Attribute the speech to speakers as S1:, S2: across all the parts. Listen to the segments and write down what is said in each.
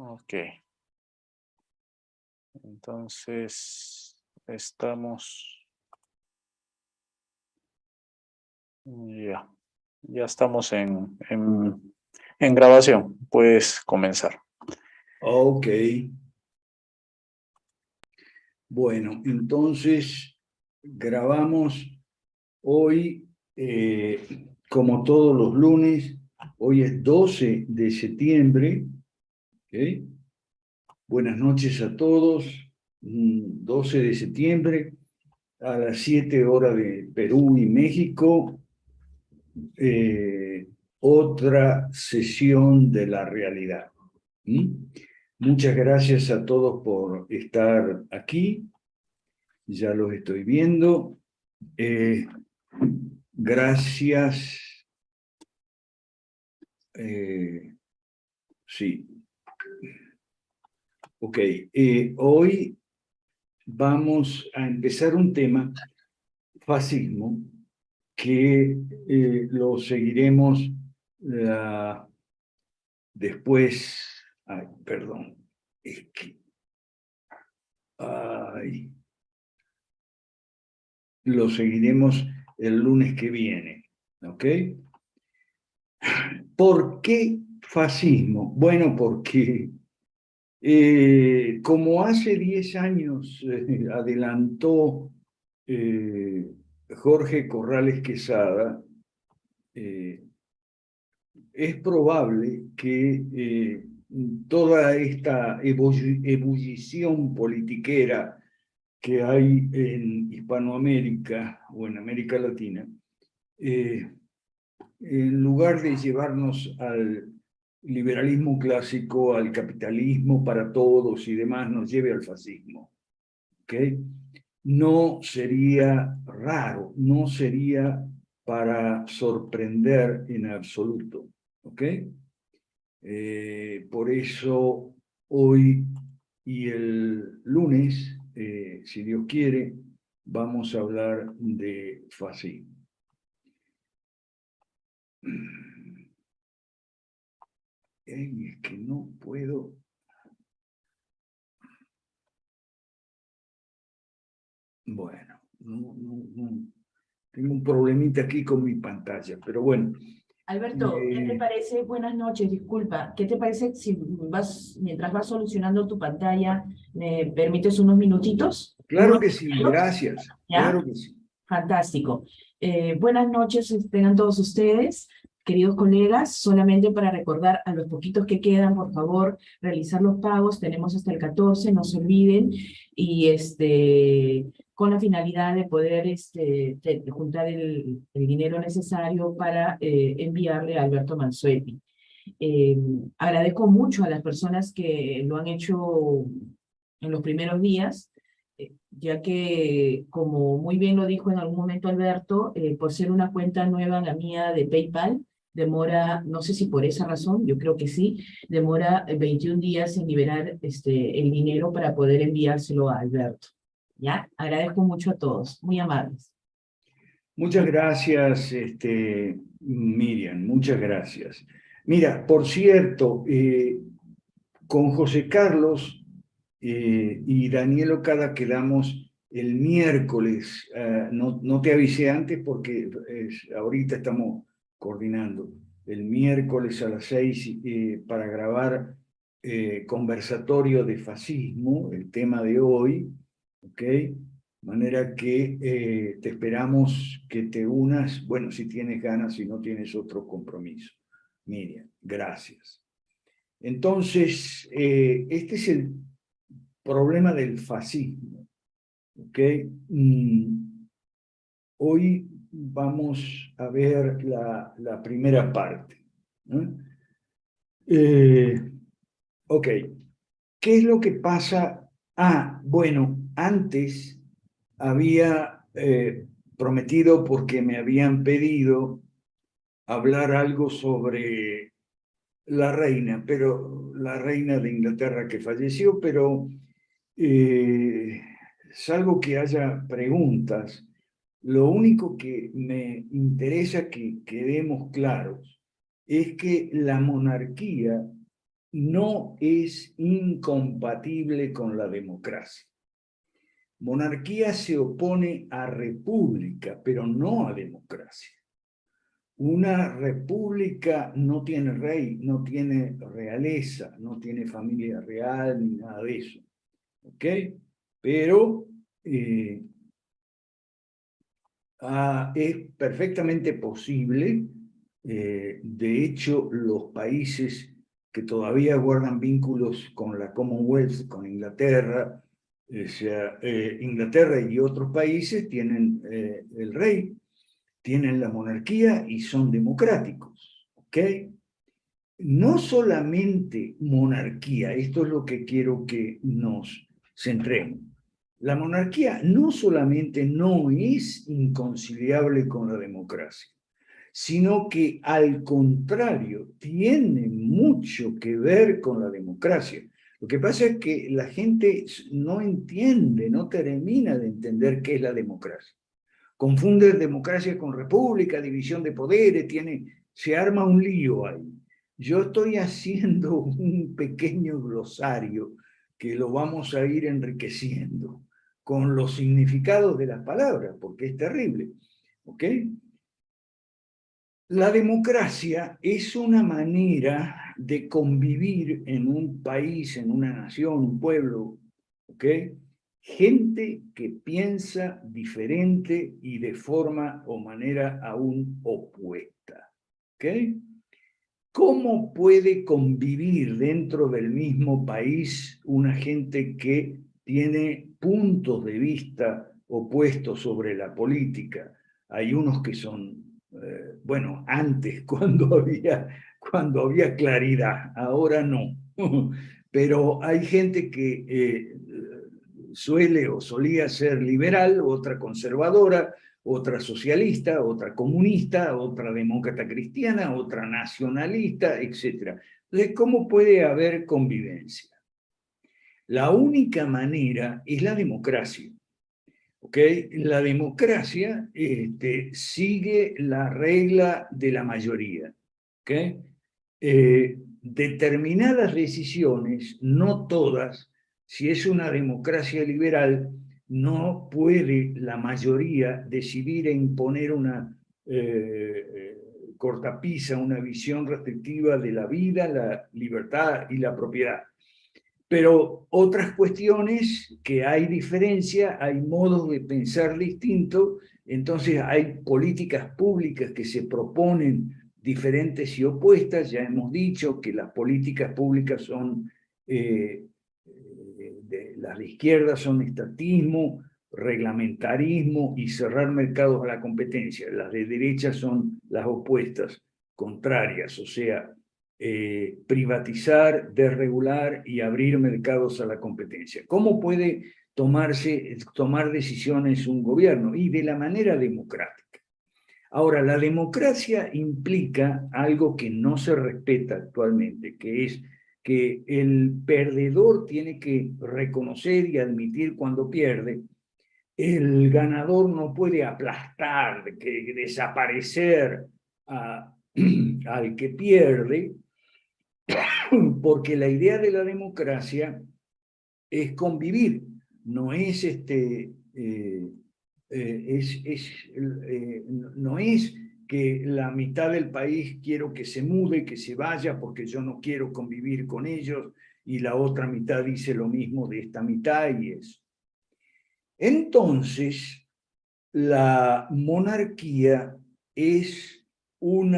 S1: Ok, entonces estamos, ya estamos en grabación. Puedes comenzar.
S2: Ok. Bueno, entonces grabamos hoy, como todos los lunes. Hoy es 12 de septiembre. ¿Ok? Buenas noches a todos. 12 de septiembre a las 7 horas de Perú y México. Otra sesión de la realidad. Muchas gracias a todos por estar aquí. Ya los estoy viendo. Gracias. Sí. Ok. Hoy vamos a empezar un tema, fascismo, que lo seguiremos después. Ay, perdón. Es que. Ay. Lo seguiremos el lunes que viene. ¿Ok? ¿Por qué fascismo? Bueno, porque como hace 10 años adelantó Jorge Corrales Quesada, es probable que toda esta ebullición politiquera que hay en Hispanoamérica o en América Latina, en lugar de llevarnos al liberalismo clásico, al capitalismo para todos y demás, nos lleve al fascismo. ¿Ok? No sería raro, no sería para sorprender en absoluto. ¿Ok? Por eso hoy y el lunes, si Dios quiere, vamos a hablar de fascismo. Es que no puedo. Bueno, no. Tengo un problemita aquí con mi pantalla, pero bueno.
S3: Alberto, ¿qué te parece? Buenas noches, disculpa. ¿Qué te parece si mientras vas solucionando tu pantalla, me permites unos minutitos?
S2: Claro que sí, gracias.
S3: ¿Ya?
S2: Claro que sí.
S3: Fantástico. Buenas noches, tengan todos ustedes, queridos colegas. Solamente para recordar a los poquitos que quedan, por favor, realizar los pagos. Tenemos hasta el 14, no se olviden. Y con la finalidad de poder juntar el dinero necesario para enviarle a Alberto Mansuetti. Agradezco mucho a las personas que lo han hecho en los primeros días, ya que, como muy bien lo dijo en algún momento Alberto, por ser una cuenta nueva la mía de PayPal, demora, no sé si por esa razón, yo creo que sí, demora 21 días en liberar el dinero para poder enviárselo a Alberto. ¿Ya? Agradezco mucho a todos, muy amables.
S2: Muchas gracias, Miriam, muchas gracias. Mira, por cierto, con José Carlos y Daniel Ocada quedamos el miércoles. No te avisé antes porque ahorita estamos coordinando. El miércoles a las 6 para grabar conversatorio de fascismo, el tema de hoy, ¿ok? De manera que te esperamos que te unas, bueno, si tienes ganas, si no tienes otro compromiso. Miriam, gracias. Entonces, este es el problema del fascismo. ¿Okay? Hoy vamos a ver la primera parte. Ok, ¿qué es lo que pasa? Bueno, antes había prometido, porque me habían pedido hablar algo sobre la reina de Inglaterra que falleció, pero salvo que haya preguntas, lo único que me interesa que quedemos claros es que la monarquía no es incompatible con la democracia. Monarquía se opone a república, pero no a democracia. Una república no tiene rey, no tiene realeza, no tiene familia real ni nada de eso. ¿Ok? Pero es perfectamente posible. De hecho, los países que todavía guardan vínculos con la Commonwealth, con Inglaterra, o sea, Inglaterra y otros países tienen el rey, tienen la monarquía y son democráticos, ¿ok? No solamente monarquía, esto es lo que quiero que nos centremos. La monarquía no solamente no es inconciliable con la democracia, sino que al contrario, tiene mucho que ver con la democracia. Lo que pasa es que la gente no entiende, no termina de entender qué es la democracia. Confunde democracia con república, división de poderes, se arma un lío ahí. Yo estoy haciendo un pequeño glosario que lo vamos a ir enriqueciendo con los significados de las palabras, porque es terrible. ¿Ok? La democracia es una manera de convivir en un país, en una nación, un pueblo, ¿ok? Gente que piensa diferente y de forma o manera aún opuesta, ¿ok? ¿Cómo puede convivir dentro del mismo país una gente que tiene puntos de vista opuestos sobre la política? Hay unos que son, bueno, antes cuando había claridad, ahora no. Pero hay gente que suele o solía ser liberal, otra conservadora, otra socialista, otra comunista, otra demócrata cristiana, otra nacionalista, etc. Entonces, ¿cómo puede haber convivencia? La única manera es la democracia. ¿Ok? La democracia sigue la regla de la mayoría. ¿Ok? Determinadas decisiones, no todas, si es una democracia liberal, no puede la mayoría decidir e imponer una cortapisa, una visión restrictiva de la vida, la libertad y la propiedad. Pero otras cuestiones que hay diferencia, hay modos de pensar distintos, entonces hay políticas públicas que se proponen diferentes y opuestas. Ya hemos dicho que las políticas públicas son, las de izquierda son estatismo, reglamentarismo y cerrar mercados a la competencia. Las de derecha son las opuestas, contrarias, o sea, privatizar, desregular y abrir mercados a la competencia. ¿Cómo puede tomar decisiones un gobierno? Y de la manera democrática. Ahora, la democracia implica algo que no se respeta actualmente, que es que el perdedor tiene que reconocer y admitir cuando pierde. El ganador no puede aplastar, desaparecer al que pierde, porque la idea de la democracia es convivir, no es no es que la mitad del país quiero que se mude, que se vaya porque yo no quiero convivir con ellos, y la otra mitad dice lo mismo de esta mitad y eso. Entonces, la monarquía es un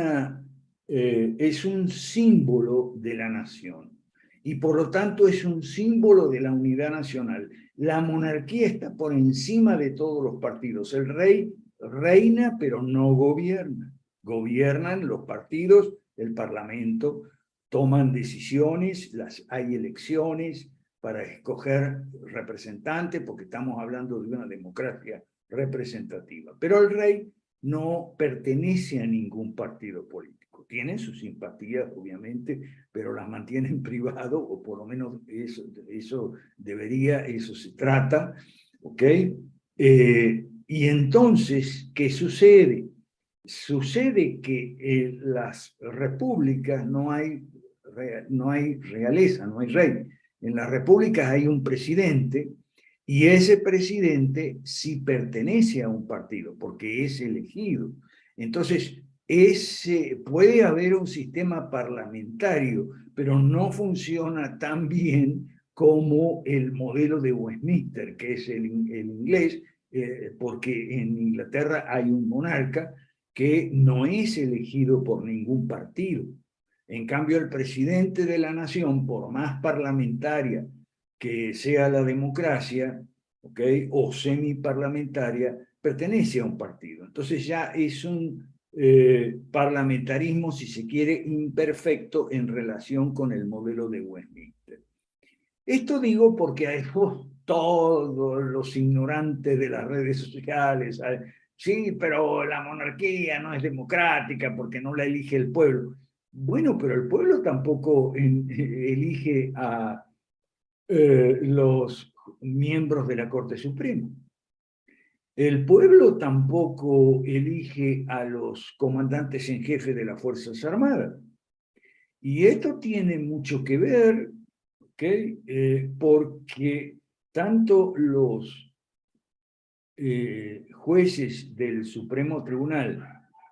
S2: símbolo de la nación y por lo tanto es un símbolo de la unidad nacional. La monarquía está por encima de todos los partidos. El rey reina, pero no gobierna. Gobiernan los partidos, el parlamento, toman decisiones, hay elecciones para escoger representantes, porque estamos hablando de una democracia representativa. Pero el rey no pertenece a ningún partido político. Tiene sus simpatías, obviamente, pero las mantiene en privado, o por lo menos eso se trata, ¿ok? Y entonces, ¿qué sucede? Sucede que en las repúblicas no hay no hay realeza, no hay rey. En las repúblicas hay un presidente y ese presidente sí pertenece a un partido porque es elegido. Entonces, puede haber un sistema parlamentario, pero no funciona tan bien como el modelo de Westminster, que es el inglés, porque en Inglaterra hay un monarca que no es elegido por ningún partido. En cambio, el presidente de la nación, por más parlamentaria que sea la democracia, ¿okay?, o semiparlamentaria, pertenece a un partido. Entonces ya es un parlamentarismo, si se quiere, imperfecto en relación con el modelo de Westminster. Esto digo porque hay todos los ignorantes de las redes sociales, ¿sabes? Sí, pero la monarquía no es democrática porque no la elige el pueblo. Bueno, pero el pueblo tampoco elige a los miembros de la Corte Suprema. El pueblo tampoco elige a los comandantes en jefe de las Fuerzas Armadas. Y esto tiene mucho que ver, ¿okay? Porque tanto los jueces del Supremo Tribunal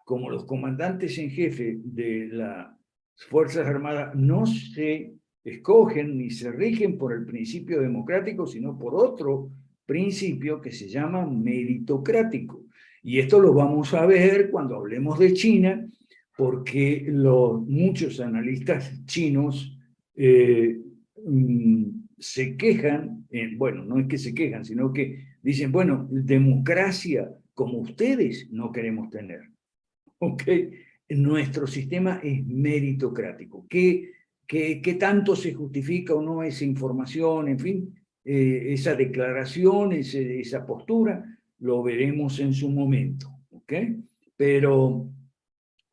S2: como los comandantes en jefe de las Fuerzas Armadas no se escogen ni se rigen por el principio democrático, sino por otro principio que se llama meritocrático. Y esto lo vamos a ver cuando hablemos de China, porque muchos analistas chinos se quejan, bueno, no es que se quejan, sino que dicen, bueno, democracia como ustedes no queremos tener. ¿Ok? Nuestro sistema es meritocrático. ¿Qué tanto se justifica o no esa información? En fin, esa declaración, esa postura, lo veremos en su momento. ¿Ok? Pero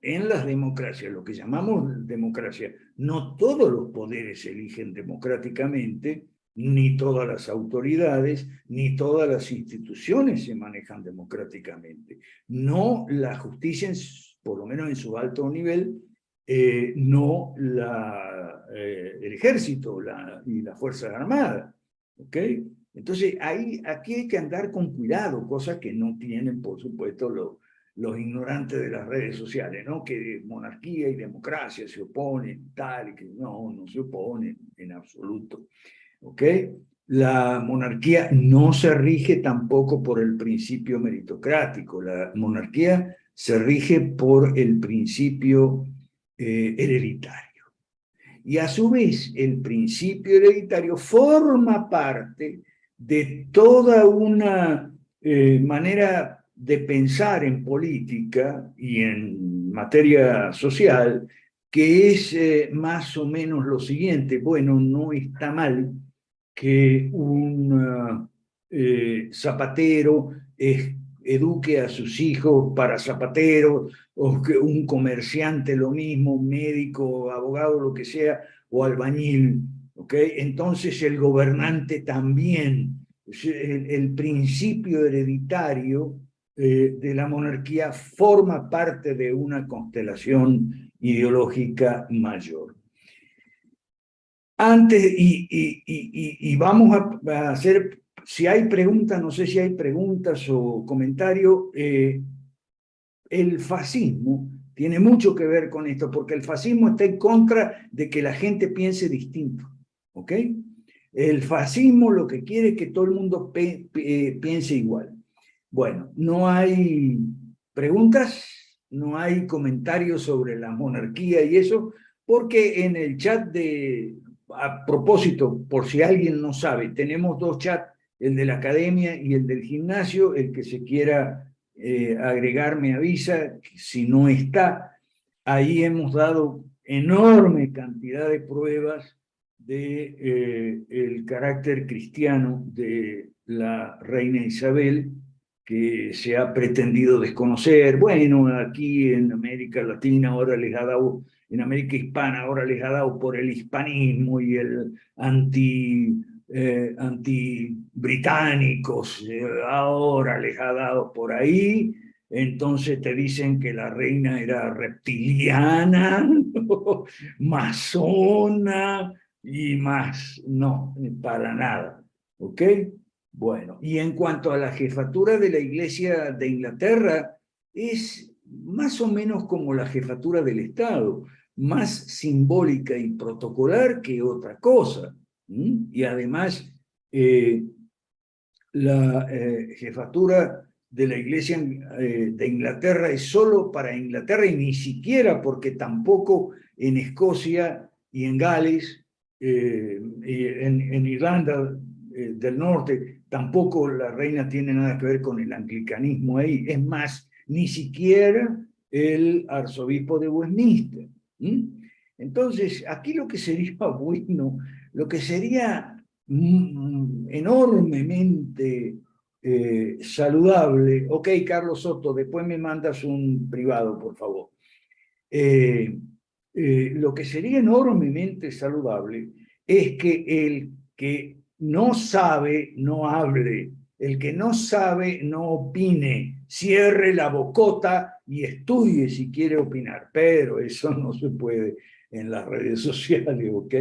S2: en las democracias, lo que llamamos democracia, no todos los poderes se eligen democráticamente, ni todas las autoridades, ni todas las instituciones se manejan democráticamente. No la justicia, por lo menos en su alto nivel, no el ejército y las Fuerzas Armadas. ¿Ok? Entonces, aquí hay que andar con cuidado, cosas que no tienen, por supuesto, los ignorantes de las redes sociales, ¿no? Que monarquía y democracia se oponen, tal, y que no se oponen en absoluto. ¿Ok? La monarquía no se rige tampoco por el principio meritocrático, la monarquía se rige por el principio hereditario. Y a su vez, el principio hereditario forma parte de toda una manera de pensar en política y en materia social, que es más o menos lo siguiente. Bueno, no está mal que un zapatero eduque a sus hijos para zapateros, o que un comerciante lo mismo, médico, abogado, lo que sea, o albañil. ¿Okay? Entonces el gobernante también, el principio hereditario de la monarquía forma parte de una constelación ideológica mayor. Antes, y vamos a hacer, si hay preguntas, no sé si hay preguntas o comentarios, el fascismo tiene mucho que ver con esto, porque el fascismo está en contra de que la gente piense distinto, ¿ok? El fascismo lo que quiere es que todo el mundo piense igual. Bueno, no hay preguntas, no hay comentarios sobre la monarquía y eso, porque en el chat a propósito, por si alguien no sabe, tenemos dos chats, el de la academia y el del gimnasio. El que se quiera agregar me avisa, si no está. Ahí hemos dado enorme cantidad de pruebas de el carácter cristiano de la reina Isabel, que se ha pretendido desconocer. Bueno, aquí en América Latina ahora les ha dado, en América Hispana ahora les ha dado por el hispanismo y el anti-británicos, ahora les ha dado por ahí, entonces te dicen que la reina era reptiliana, masona y más. No, para nada. ¿Ok? Bueno, y en cuanto a la jefatura de la Iglesia de Inglaterra, es más o menos como la jefatura del Estado, más simbólica y protocolar que otra cosa. Y además, la jefatura de la Iglesia de Inglaterra es solo para Inglaterra y ni siquiera porque tampoco en Escocia y en Gales, y en Irlanda del Norte, tampoco la reina tiene nada que ver con el anglicanismo ahí. Es más, ni siquiera el arzobispo de Westminster. Entonces, aquí lo que sería bueno, lo que sería enormemente saludable. Ok, Carlos Soto, después me mandas un privado, por favor. Lo que sería enormemente saludable es que el que no sabe no hable, el que no sabe no opine, cierre la bocota y estudie si quiere opinar, pero eso no se puede en las redes sociales, ¿ok?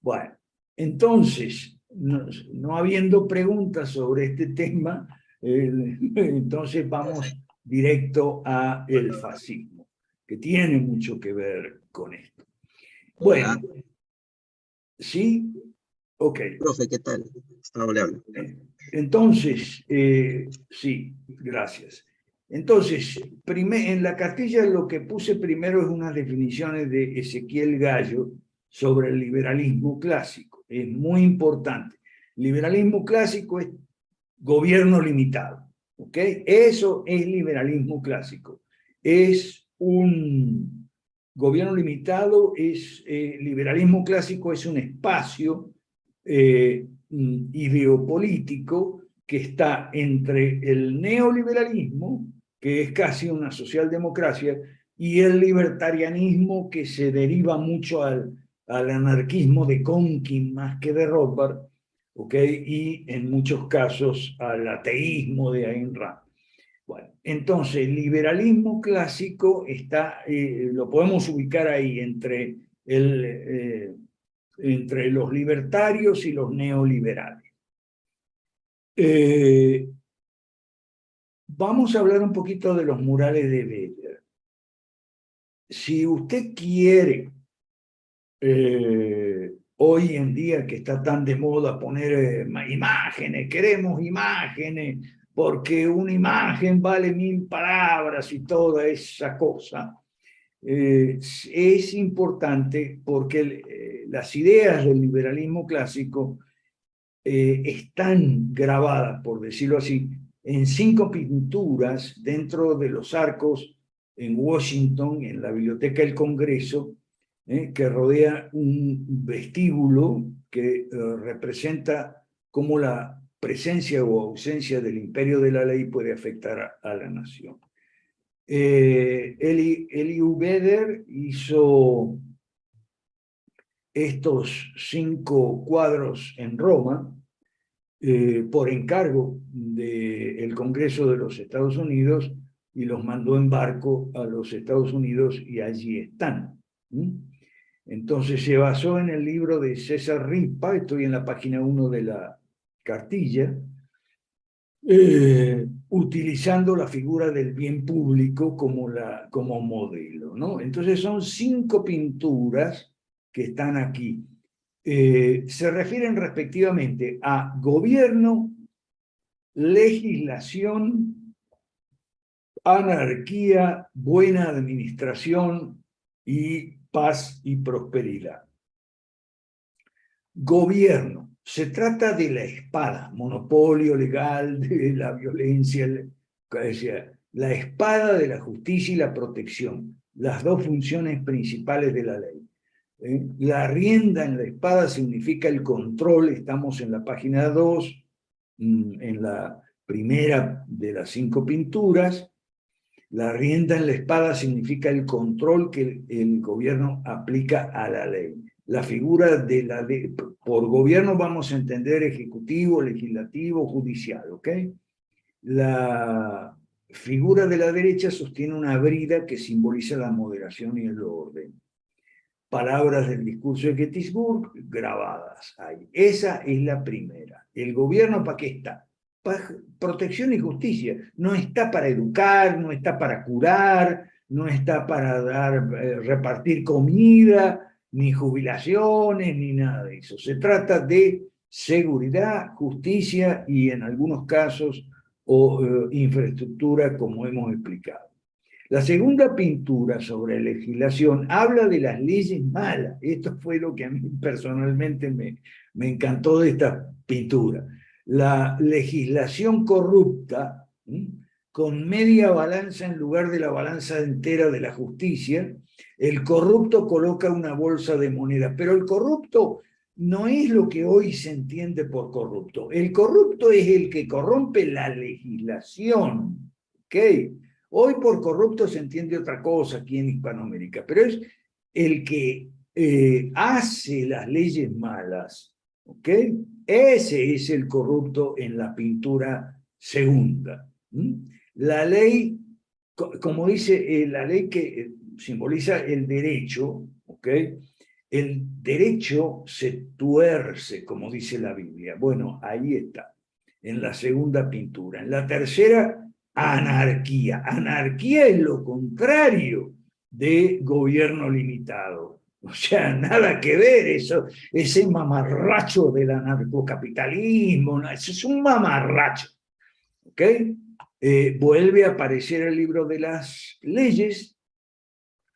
S2: Bueno, entonces, no habiendo preguntas sobre este tema, entonces vamos directo a el fascismo, que tiene mucho que ver con esto.
S4: Hola,
S2: Bueno, ¿sí? Ok.
S4: profe, ¿qué tal? Hasta le hablo.
S2: Entonces, sí, gracias. Entonces, en la cartilla lo que puse primero es unas definiciones de Ezequiel Gallo sobre el liberalismo clásico. Es muy importante. Liberalismo clásico es gobierno limitado. ¿Ok? Eso es liberalismo clásico. Es un gobierno limitado, liberalismo clásico es un espacio ideopolítico que está entre el neoliberalismo, que es casi una socialdemocracia, y el libertarianismo que se deriva mucho al anarquismo de Conkin más que de Rothbard, ¿ok? Y en muchos casos al ateísmo de Ayn Rand. Bueno, entonces, el liberalismo clásico está, lo podemos ubicar ahí entre los libertarios y los neoliberales. Vamos a hablar un poquito de los murales de Weber. Si usted quiere, hoy en día que está tan de moda poner imágenes, queremos imágenes, porque una imagen vale 1000 palabras y toda esa cosa, es importante porque las ideas del liberalismo clásico están grabadas, por decirlo así, en 5 pinturas dentro de los arcos en Washington, en la Biblioteca del Congreso, que rodea un vestíbulo que representa cómo la presencia o ausencia del imperio de la ley puede afectar a la nación. Elihu Vedder hizo estos 5 cuadros en Roma por encargo del Congreso de los Estados Unidos y los mandó en barco a los Estados Unidos y allí están. Entonces se basó en el libro de César Ripa, estoy en la página 1 de la cartilla, utilizando la figura del bien público como modelo, ¿no? Entonces son 5 pinturas que están aquí. Se refieren respectivamente a gobierno, legislación, anarquía, buena administración y paz y prosperidad. Gobierno. Se trata de la espada, monopolio legal de la violencia, la espada de la justicia y la protección, las 2 funciones principales de la ley. La rienda en la espada significa el control, estamos en la página 2, en la primera de las 5 pinturas. La rienda en la espada significa el control que el gobierno aplica a la ley. La figura de la ley, por gobierno vamos a entender ejecutivo, legislativo, judicial, ¿ok? figura de la derecha sostiene una brida que simboliza la moderación y el orden. Palabras del discurso de Gettysburg grabadas ahí. Esa es la primera. ¿El gobierno para qué está? Para protección y justicia. No está para educar, no está para curar, no está para repartir comida, ni jubilaciones, ni nada de eso. Se trata de seguridad, justicia y en algunos casos infraestructura, como hemos explicado. La segunda pintura sobre legislación habla de las leyes malas. Esto fue lo que a mí personalmente me encantó de esta pintura. La legislación corrupta, con media balanza en lugar de la balanza entera de la justicia. El corrupto coloca una bolsa de monedas, pero el corrupto no es lo que hoy se entiende por corrupto. El corrupto es el que corrompe la legislación, ¿ok? Hoy por corrupto se entiende otra cosa aquí en Hispanoamérica, pero es el que hace las leyes malas, ¿ok? Ese es el corrupto en la pintura segunda. La ley, como dice la ley que simboliza el derecho, ¿ok? El derecho se tuerce, como dice la Biblia. Bueno, ahí está, en la segunda pintura. En la tercera, anarquía. Anarquía es lo contrario de gobierno limitado. O sea, nada que ver eso, ese mamarracho del anarcocapitalismo, ¿no? Eso es un mamarracho. ¿Ok? Vuelve a aparecer el libro de las leyes.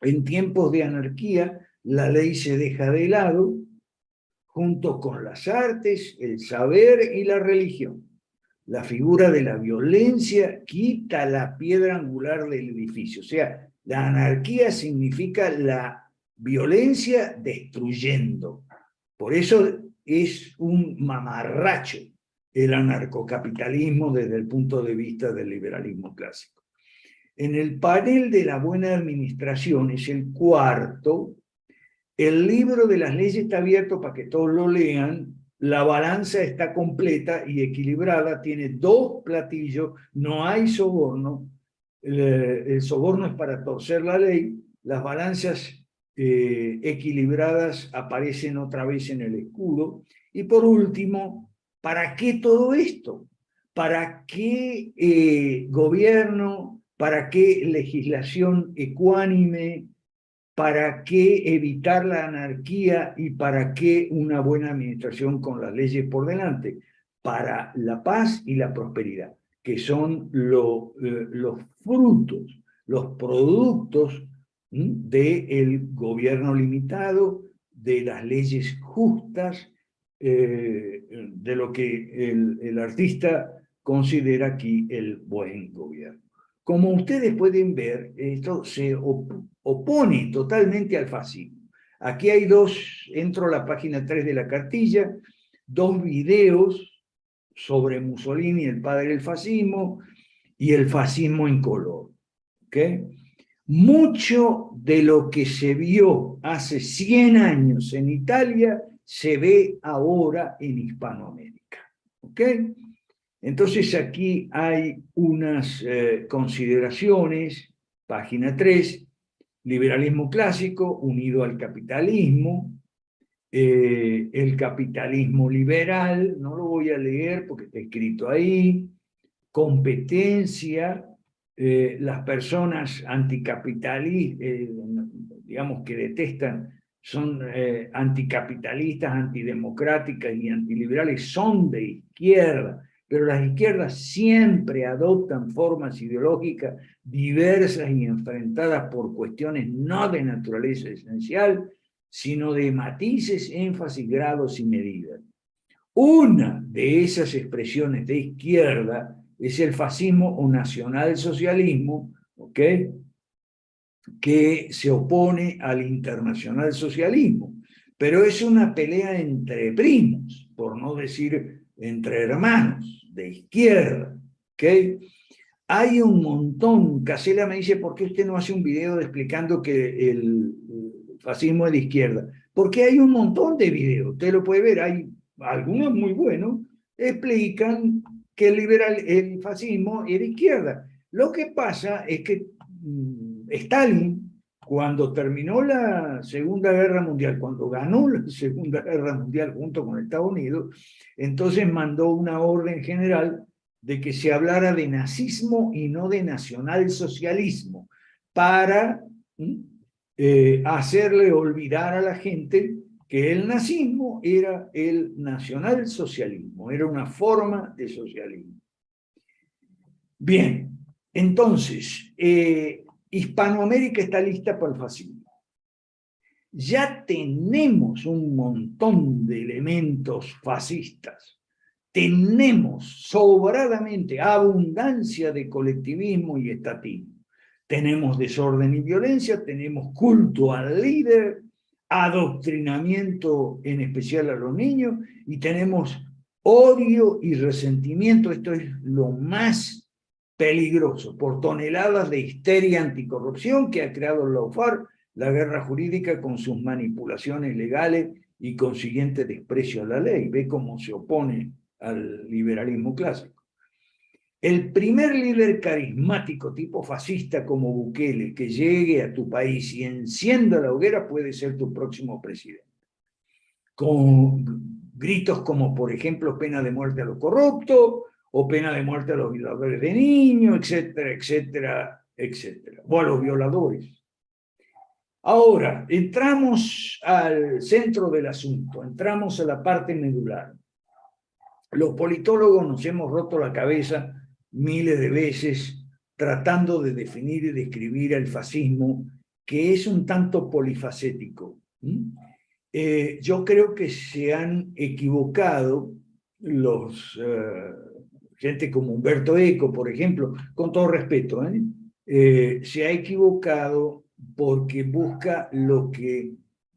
S2: En tiempos de anarquía, la ley se deja de lado, junto con las artes, el saber y la religión. La figura de la violencia quita la piedra angular del edificio. O sea, la anarquía significa la violencia destruyendo. Por eso es un mamarracho el anarcocapitalismo desde el punto de vista del liberalismo clásico. En el panel de la buena administración, es el cuarto, el libro de las leyes está abierto para que todos lo lean. La balanza está completa y equilibrada, tiene dos platillos, no hay soborno. El soborno es para torcer la ley. Las balanzas equilibradas aparecen otra vez en el escudo. Y por último, ¿para qué todo esto? ¿Para qué gobierno? ¿Para qué legislación ecuánime? ¿Para qué evitar la anarquía y para qué una buena administración con las leyes por delante? Para la paz y la prosperidad, que son los frutos, los productos del gobierno limitado, de las leyes justas, de lo que el artista considera aquí el buen gobierno. Como ustedes pueden ver, esto se opone totalmente al fascismo. Aquí hay entro a la página 3 de la cartilla, dos videos sobre Mussolini, el padre del fascismo, y el fascismo en color. ¿Okay? Mucho de lo que se vio hace 100 años en Italia se ve ahora en Hispanoamérica. ¿Ok? Entonces aquí hay unas consideraciones, página 3, liberalismo clásico unido al capitalismo, el capitalismo liberal, no lo voy a leer porque está escrito ahí, competencia, las personas anticapitalistas, digamos que detestan, son anticapitalistas, antidemocráticas y antiliberales, son de izquierda, pero las izquierdas siempre adoptan formas ideológicas diversas y enfrentadas por cuestiones no de naturaleza esencial, sino de matices, énfasis, grados y medidas. Una de esas expresiones de izquierda es el fascismo o nacionalsocialismo, ¿ok?, que se opone al internacionalsocialismo, pero es una pelea entre primos, por no decir entre hermanos, de izquierda, ¿ok? Hay un montón. Casella me dice, ¿por qué usted no hace un video explicando que el fascismo es de izquierda? Porque hay un montón de videos, usted lo puede ver, hay algunos muy buenos, explican que el fascismo es de izquierda. Lo que pasa es que Stalin, cuando terminó la Segunda Guerra Mundial, cuando ganó la Segunda Guerra Mundial junto con Estados Unidos, entonces mandó una orden general de que se hablara de nazismo y no de nacionalsocialismo, para hacerle olvidar a la gente que el nazismo era el nacionalsocialismo, era una forma de socialismo. Bien, entonces, Hispanoamérica está lista para el fascismo. Ya tenemos un montón de elementos fascistas. Tenemos sobradamente abundancia de colectivismo y estatismo. Tenemos desorden y violencia, tenemos culto al líder, adoctrinamiento en especial a los niños, y tenemos odio y resentimiento. Esto es lo más peligroso, por toneladas de histeria anticorrupción que ha creado la UFAR, la guerra jurídica con sus manipulaciones legales y consiguiente desprecio a la ley. Ve cómo se opone al liberalismo clásico. El primer líder carismático tipo fascista como Bukele que llegue a tu país y encienda la hoguera puede ser tu próximo presidente. Con gritos como, por ejemplo, pena de muerte a los corruptos, o pena de muerte a los violadores de niños, etcétera, etcétera, etcétera, o a los violadores. Ahora, entramos al centro del asunto, entramos a la parte medular. Los politólogos nos hemos roto la cabeza miles de veces tratando de definir y describir el fascismo, que es un tanto polifacético. Yo creo que se han equivocado gente como Humberto Eco, por ejemplo, con todo respeto, se ha equivocado porque busca lo que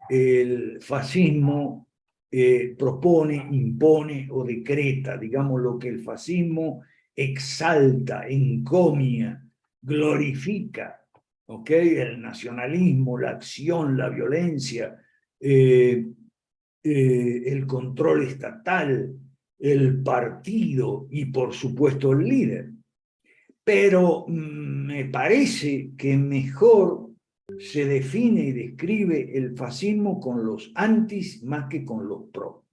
S2: el fascismo propone, impone o decreta, digamos, lo que el fascismo exalta, encomia, glorifica, ¿ok? El nacionalismo, la acción, la violencia, el control estatal, el partido y, por supuesto, el líder. Pero me parece que mejor se define y describe el fascismo con los antis más que con los pro.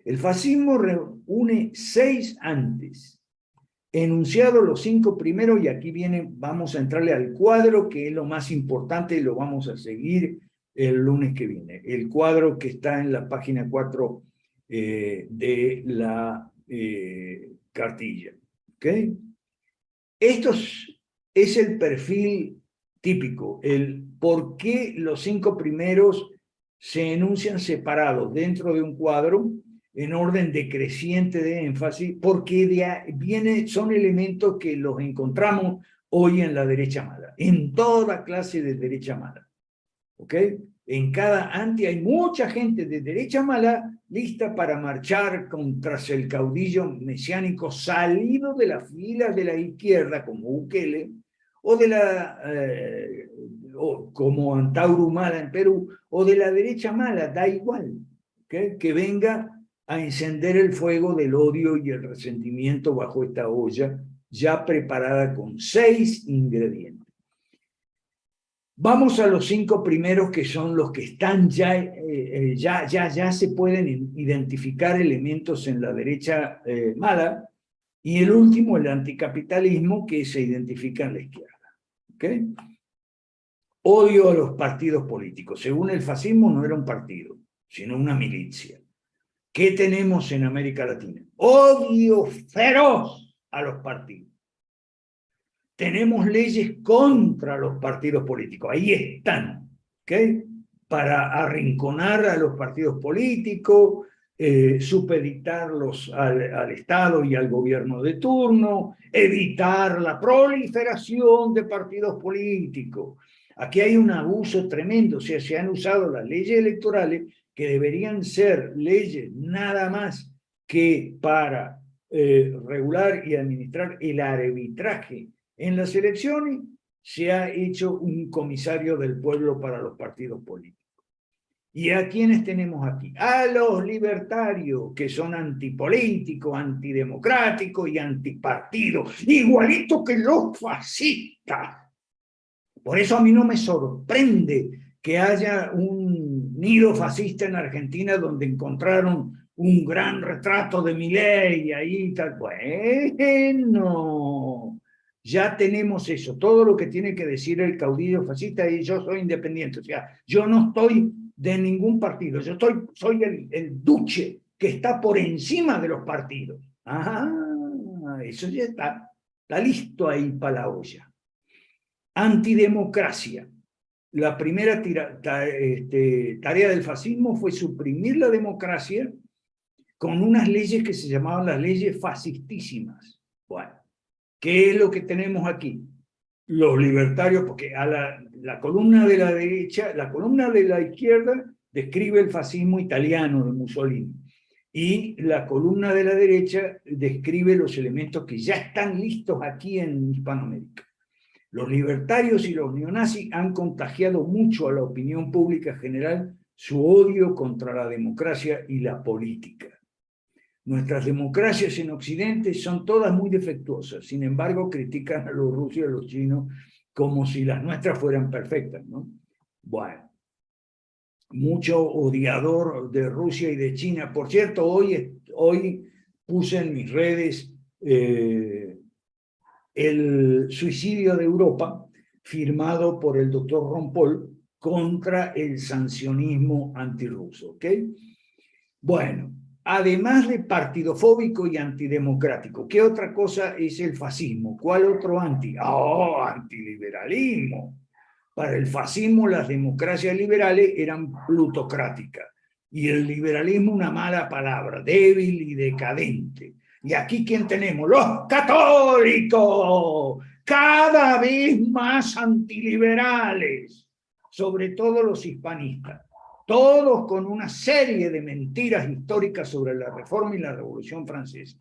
S2: El fascismo reúne 6 antis, enunciados los 5 primeros, y aquí vamos a entrarle al cuadro, que es lo más importante y lo vamos a seguir el lunes que viene. El cuadro que está en la página 4 de la cartilla. ¿Ok? Esto es el perfil típico, el por qué los 5 primeros se enuncian separados dentro de un cuadro en orden decreciente de énfasis, porque son elementos que los encontramos hoy en la derecha mala, en toda clase de derecha mala. ¿Ok? En cada anti hay mucha gente de derecha mala lista para marchar contra el caudillo mesiánico salido de las filas de la izquierda, como Bukele, o o como Antauro Humala en Perú, o de la derecha mala, da igual, ¿okay? Que venga a encender el fuego del odio y el resentimiento bajo esta olla ya preparada con 6 ingredientes. Vamos a los 5 primeros, que son los que están ya se pueden identificar elementos en la derecha mala, y el último, el anticapitalismo, que se identifica en la izquierda. ¿Okay? Odio a los partidos políticos. Según el fascismo no era un partido, sino una milicia. ¿Qué tenemos en América Latina? Odio feroz a los partidos. Tenemos leyes contra los partidos políticos, ahí están, ¿ok? Para arrinconar a los partidos políticos, supeditarlos al Estado y al gobierno de turno, evitar la proliferación de partidos políticos. Aquí hay un abuso tremendo, o sea, se han usado las leyes electorales, que deberían ser leyes nada más que para regular y administrar el arbitraje en las elecciones. Se ha hecho un comisario del pueblo para los partidos políticos. ¿Y a quiénes tenemos aquí? A los libertarios, que son antipolíticos, antidemocráticos y antipartidos, igualito que los fascistas. Por eso a mí no me sorprende que haya un nido fascista en Argentina donde encontraron un gran retrato de Milei y ahí tal. Bueno, ya tenemos eso, todo lo que tiene que decir el caudillo fascista, y yo soy independiente, o sea, yo no estoy de ningún partido, yo soy el duce que está por encima de los partidos. Eso ya está listo ahí para la olla. Antidemocracia. La primera tarea del fascismo fue suprimir la democracia con unas leyes que se llamaban las leyes fascistísimas. Bueno, ¿qué es lo que tenemos aquí? Los libertarios, porque a la columna de la derecha, la columna de la izquierda describe el fascismo italiano de Mussolini, y la columna de la derecha describe los elementos que ya están listos aquí en Hispanoamérica. Los libertarios y los neonazis han contagiado mucho a la opinión pública general su odio contra la democracia y la política. Nuestras democracias en Occidente son todas muy defectuosas, sin embargo critican a los rusos y a los chinos como si las nuestras fueran perfectas, ¿no? Bueno, mucho odiador de Rusia y de China. Por cierto, hoy puse en mis redes el suicidio de Europa, firmado por el doctor Ron Paul, contra el sancionismo antirruso, ¿ok? Bueno, además de partidofóbico y antidemocrático, ¿qué otra cosa es el fascismo? ¿Cuál otro anti? Antiliberalismo. Para el fascismo las democracias liberales eran plutocráticas y el liberalismo una mala palabra, débil y decadente. Y aquí, ¿quién tenemos? ¡Los católicos! Cada vez más antiliberales, sobre todo los hispanistas. Todos con una serie de mentiras históricas sobre la Reforma y la Revolución Francesa,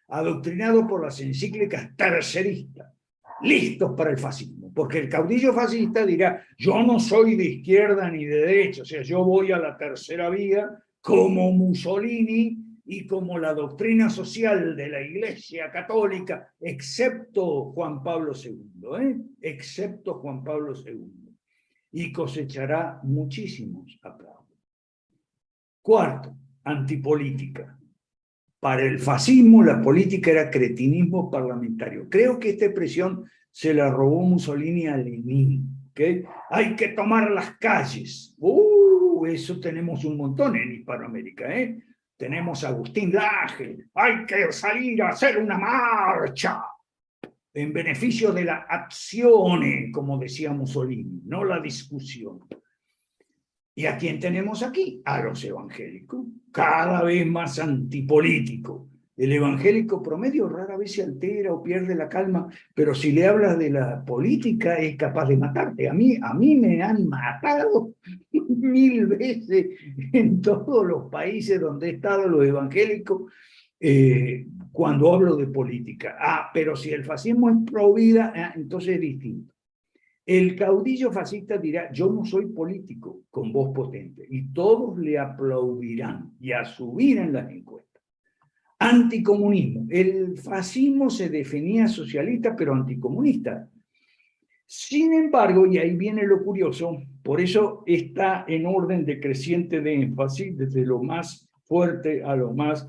S2: adoctrinados por las encíclicas terceristas, listos para el fascismo, porque el caudillo fascista dirá, yo no soy de izquierda ni de derecha, o sea, yo voy a la tercera vía como Mussolini y como la doctrina social de la Iglesia Católica, excepto Juan Pablo II, excepto Juan Pablo II, y cosechará muchísimos aplausos. Cuarto, antipolítica. Para el fascismo la política era cretinismo parlamentario. Creo que esta expresión se la robó Mussolini a Lenin. ¿Okay? Hay que tomar las calles. Eso tenemos un montón en Hispanoamérica. Tenemos a Agustín Laje. Hay que salir a hacer una marcha en beneficio de la acción, como decía Mussolini, no la discusión. ¿Y a quién tenemos aquí? A los evangélicos, cada vez más antipolíticos. El evangélico promedio rara vez se altera o pierde la calma, pero si le hablas de la política es capaz de matarte. A mí me han matado 1000 veces en todos los países donde he estado los evangélicos cuando hablo de política. Pero si el fascismo es pro vida, entonces es distinto. El caudillo fascista dirá, yo no soy político, con voz potente, y todos le aplaudirán y a subir en las encuestas. Anticomunismo. El fascismo se definía socialista, pero anticomunista. Sin embargo, y ahí viene lo curioso, por eso está en orden decreciente de énfasis, desde lo más fuerte a lo más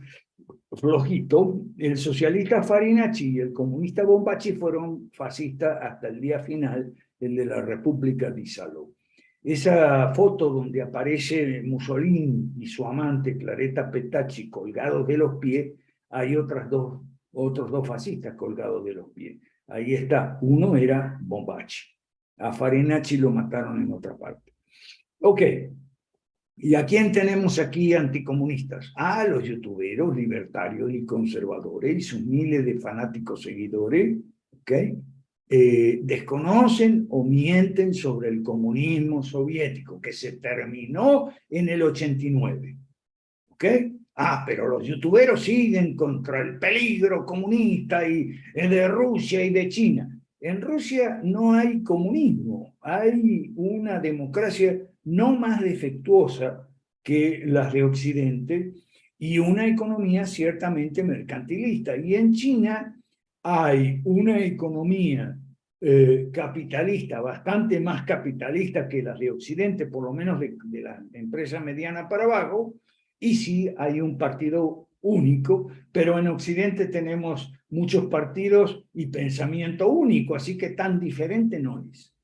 S2: flojito. El socialista Farinacci y el comunista Bombaci fueron fascistas hasta el día final, el de la República di Salò. Esa foto donde aparece Mussolini y su amante Claretta Petacci colgados de los pies, hay otros dos fascistas colgados de los pies. Ahí está, uno era Bombaci. A Farinacci lo mataron en otra parte. Ok, ¿y a quién tenemos aquí anticomunistas? Los youtuberos libertarios y conservadores y sus miles de fanáticos seguidores, ¿ok? Desconocen o mienten sobre el comunismo soviético, que se terminó en el 89. ¿Ok? Pero los youtuberos siguen contra el peligro comunista y de Rusia y de China. En Rusia no hay comunismo, hay una democracia no más defectuosa, que las de Occidente, y una economía ciertamente mercantilista. Y en China hay una economía capitalista, bastante más capitalista que las de Occidente, por lo menos de la empresa mediana para abajo, y sí hay un partido único, pero en Occidente tenemos muchos partidos y pensamiento único, así que tan diferente no es.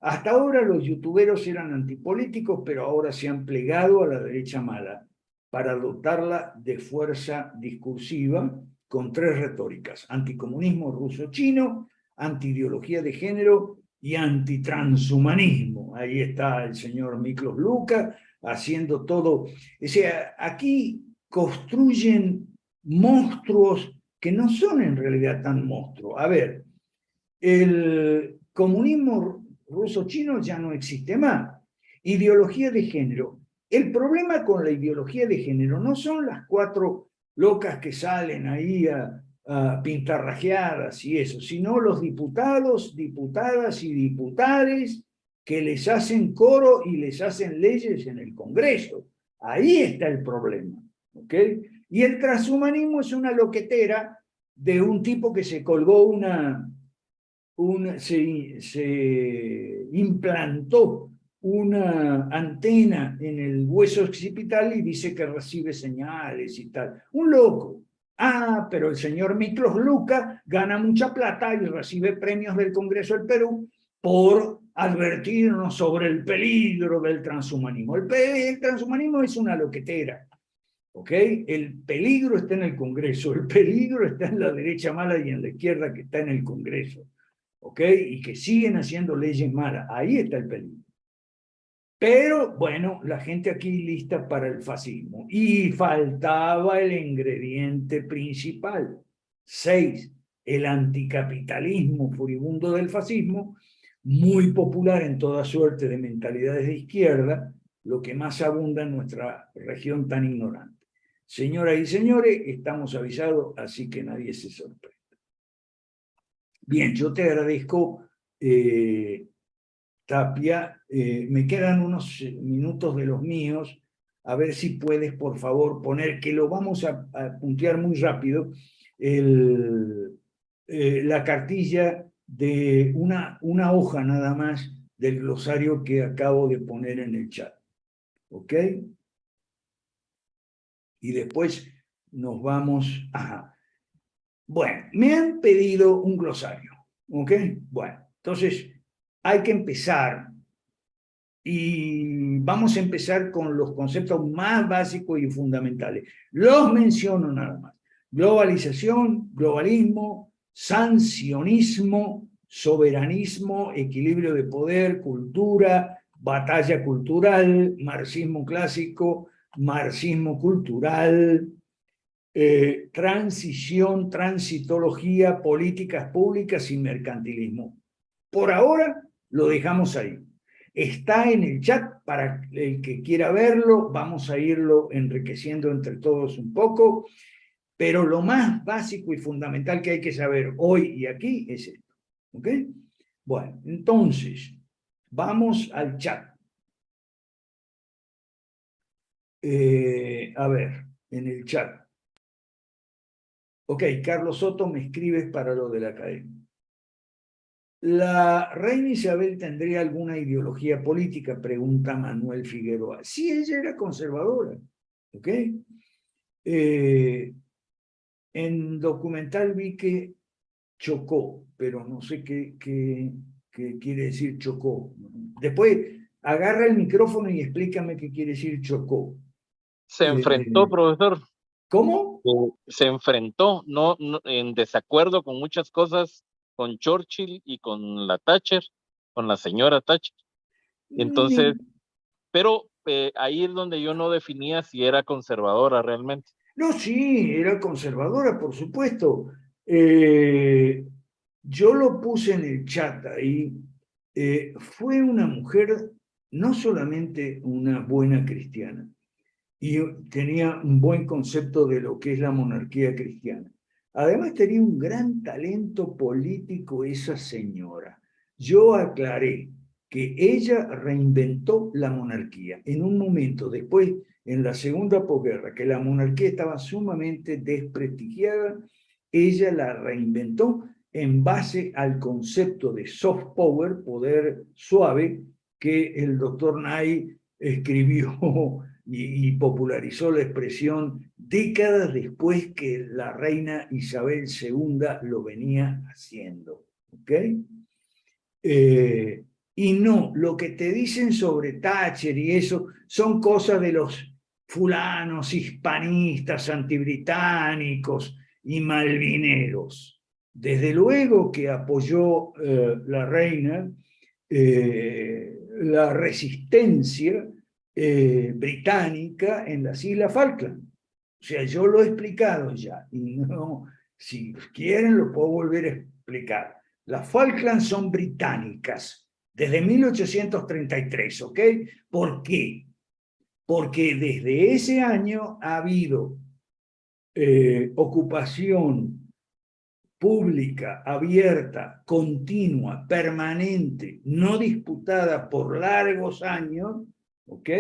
S2: Hasta ahora los youtuberos eran antipolíticos, pero ahora se han plegado a la derecha mala para dotarla de fuerza discursiva con 3 retóricas: anticomunismo ruso-chino, antiideología de género y antitranshumanismo. Ahí está el señor Miklos Luka haciendo todo. O sea, aquí construyen monstruos que no son en realidad tan monstruos. A ver, el comunismo ruso-chino ya no existe más. Ideología de género. El problema con la ideología de género no son las 4 locas que salen ahí a pintarrajeadas y eso, sino los diputados, diputadas y diputades que les hacen coro y les hacen leyes en el Congreso. Ahí está el problema, ¿ok? Y el transhumanismo es una loquetera de un tipo que se colgó se implantó una antena en el hueso occipital y dice que recibe señales y tal. Un loco. Ah, pero el señor Miklos Luka gana mucha plata y recibe premios del Congreso del Perú por advertirnos sobre el peligro del transhumanismo. El transhumanismo es una loquetera, ¿ok? El peligro está en el Congreso, el peligro está en la derecha mala y en la izquierda que está en el Congreso, ¿ok? Y que siguen haciendo leyes malas. Ahí está el peligro. Pero, bueno, la gente aquí lista para el fascismo. Y faltaba el ingrediente principal. 6, el anticapitalismo furibundo del fascismo, muy popular en toda suerte de mentalidades de izquierda, lo que más abunda en nuestra región tan ignorante. Señoras y señores, estamos avisados, así que nadie se sorprenda. Bien, yo te agradezco, Tapia. Me quedan unos minutos de los míos, a ver si puedes, por favor, poner, que lo vamos a puntear muy rápido, la cartilla de una hoja nada más del glosario que acabo de poner en el chat, ¿ok? Y después nos vamos a... Bueno, me han pedido un glosario, ¿ok? Bueno, entonces hay que empezar. Y vamos a empezar con los conceptos más básicos y fundamentales. Los menciono nada más: globalización, globalismo, sancionismo, soberanismo, equilibrio de poder, cultura, batalla cultural, marxismo clásico, marxismo cultural, transición, transitología, políticas públicas y mercantilismo. Por ahora lo dejamos ahí. Está en el chat para el que quiera verlo. Vamos a irlo enriqueciendo entre todos un poco, pero lo más básico y fundamental que hay que saber hoy y aquí es esto, ¿ok? Bueno, entonces, vamos al chat. A ver, en el chat. Ok, Carlos Soto, me escribes para lo de la academia. ¿La reina Isabel tendría alguna ideología política?, pregunta Manuel Figueroa. Sí, ella era conservadora, ¿ok? En documental vi que chocó, pero no sé qué quiere decir chocó. Después, agarra el micrófono y explícame qué quiere decir chocó.
S5: Se enfrentó, profesor.
S2: ¿Cómo?
S5: Se enfrentó, no, en desacuerdo con muchas cosas, con Churchill y con la Thatcher, con la señora Thatcher. Entonces, pero ahí es donde yo no definía si era conservadora realmente.
S2: No, sí, era conservadora, por supuesto. Yo lo puse en el chat ahí. Fue una mujer, no solamente una buena cristiana, y tenía un buen concepto de lo que es la monarquía cristiana. Además tenía un gran talento político esa señora. Yo aclaré que ella reinventó la monarquía en un momento después, en la segunda posguerra, que la monarquía estaba sumamente desprestigiada. Ella la reinventó en base al concepto de soft power, poder suave, que el doctor Nay escribió y popularizó la expresión décadas después que la reina Isabel II lo venía haciendo. ¿Ok? Y no, lo que te dicen sobre Thatcher y eso son cosas de los fulanos, hispanistas, antibritánicos y malvineros. Desde luego que apoyó la reina la resistencia británica en las Islas Falkland. O sea, yo lo he explicado ya, y no, si quieren lo puedo volver a explicar. Las Falklands son británicas desde 1833, ¿ok? ¿Por qué? Porque desde ese año ha habido ocupación pública, abierta, continua, permanente, no disputada por largos años, ¿ok?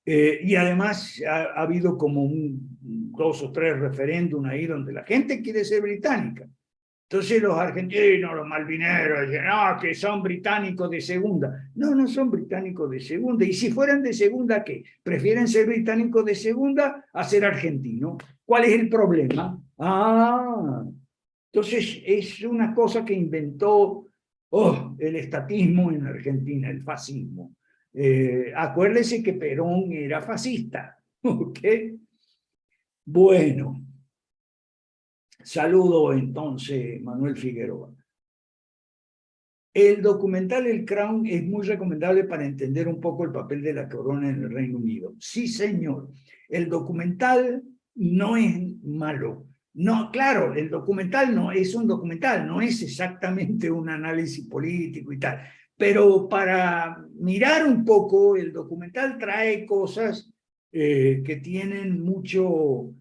S2: Y además ha habido como 2 o 3 referéndums ahí donde la gente quiere ser británica. Entonces los argentinos, los malvineros, dicen, no, que son británicos de segunda. No, no son británicos de segunda. Y si fueran de segunda, ¿qué? Prefieren ser británicos de segunda a ser argentinos. ¿Cuál es el problema? Entonces es una cosa que inventó el estatismo en Argentina, el fascismo. Acuérdese que Perón era fascista. ¿Ok? Bueno. Saludo entonces, Manuel Figueroa. El documental El Crown es muy recomendable para entender un poco el papel de la corona en el Reino Unido. Sí, señor. El documental no es malo. No, claro, el documental no es un documental, no es exactamente un análisis político y tal. Pero para mirar un poco, el documental trae cosas que tienen mucho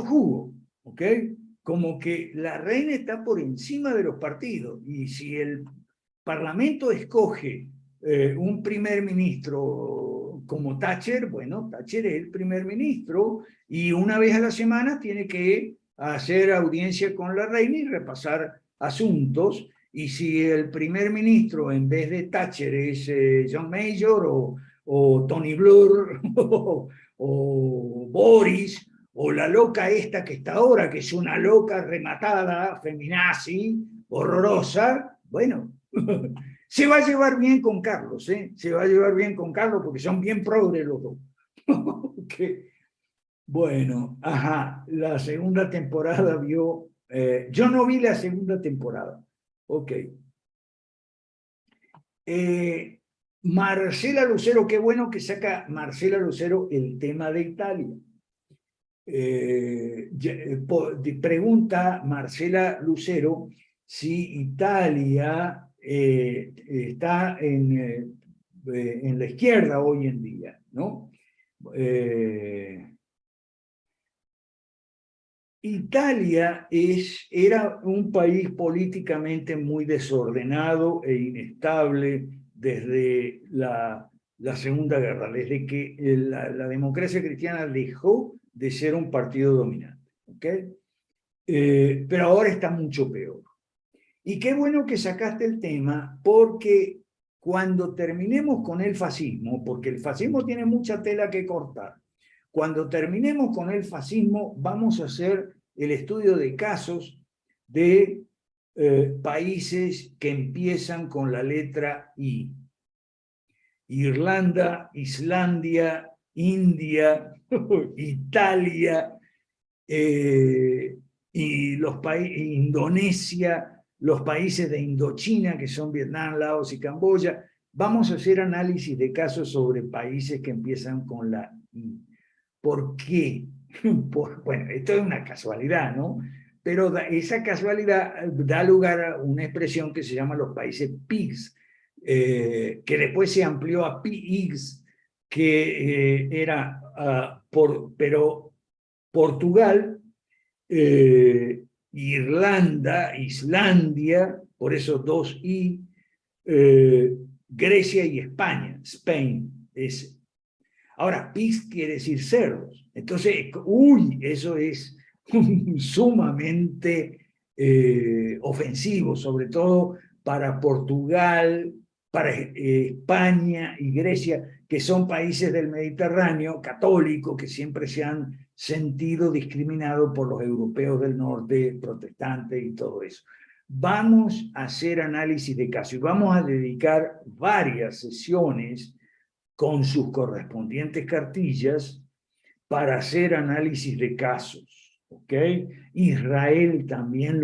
S2: jugo, ¿ok? Como que la reina está por encima de los partidos, y si el Parlamento escoge un primer ministro como Thatcher, bueno, Thatcher es el primer ministro, y una vez a la semana tiene que hacer audiencia con la reina y repasar asuntos, y si el primer ministro en vez de Thatcher es John Major o Tony Blair o Boris, o la loca esta que está ahora, que es una loca rematada, feminazi, horrorosa, bueno, se va a llevar bien con Carlos, ¿eh? Se va a llevar bien con Carlos porque son bien progres los dos. Okay. Bueno, ajá, la segunda temporada vio, yo no vi la segunda temporada, ok. Marcela Lucero, qué bueno que saca Marcela Lucero el tema de Italia. Pregunta Marcela Lucero si Italia está en la izquierda hoy en día, ¿no? Italia era un país políticamente muy desordenado e inestable desde la Segunda Guerra, desde que la democracia cristiana dejó de ser un partido dominante, ¿ok? Pero ahora está mucho peor. Y qué bueno que sacaste el tema, porque cuando terminemos con el fascismo, porque el fascismo tiene mucha tela que cortar, cuando terminemos con el fascismo vamos a hacer el estudio de casos de países que empiezan con la letra I. Irlanda, Islandia, India, Italia, y Indonesia, los países de Indochina, que son Vietnam, Laos y Camboya. Vamos a hacer análisis de casos sobre países que empiezan con la I. ¿Por qué? Bueno, esto es una casualidad, ¿no? Pero esa casualidad da lugar a una expresión que se llama los países PIGS, que después se amplió a PIGS, que era, pero Portugal, Irlanda, Islandia, por eso 2 I, Grecia y España, Spain, es. Ahora, pigs quiere decir cerdos. Entonces, eso es sumamente ofensivo, sobre todo para Portugal, para España y Grecia, que son países del Mediterráneo católico, que siempre se han sentido discriminados por los europeos del norte, protestantes y todo eso. Vamos a hacer análisis de caso y vamos a dedicar varias sesiones con sus correspondientes cartillas para hacer análisis de casos, ¿ok? Israel también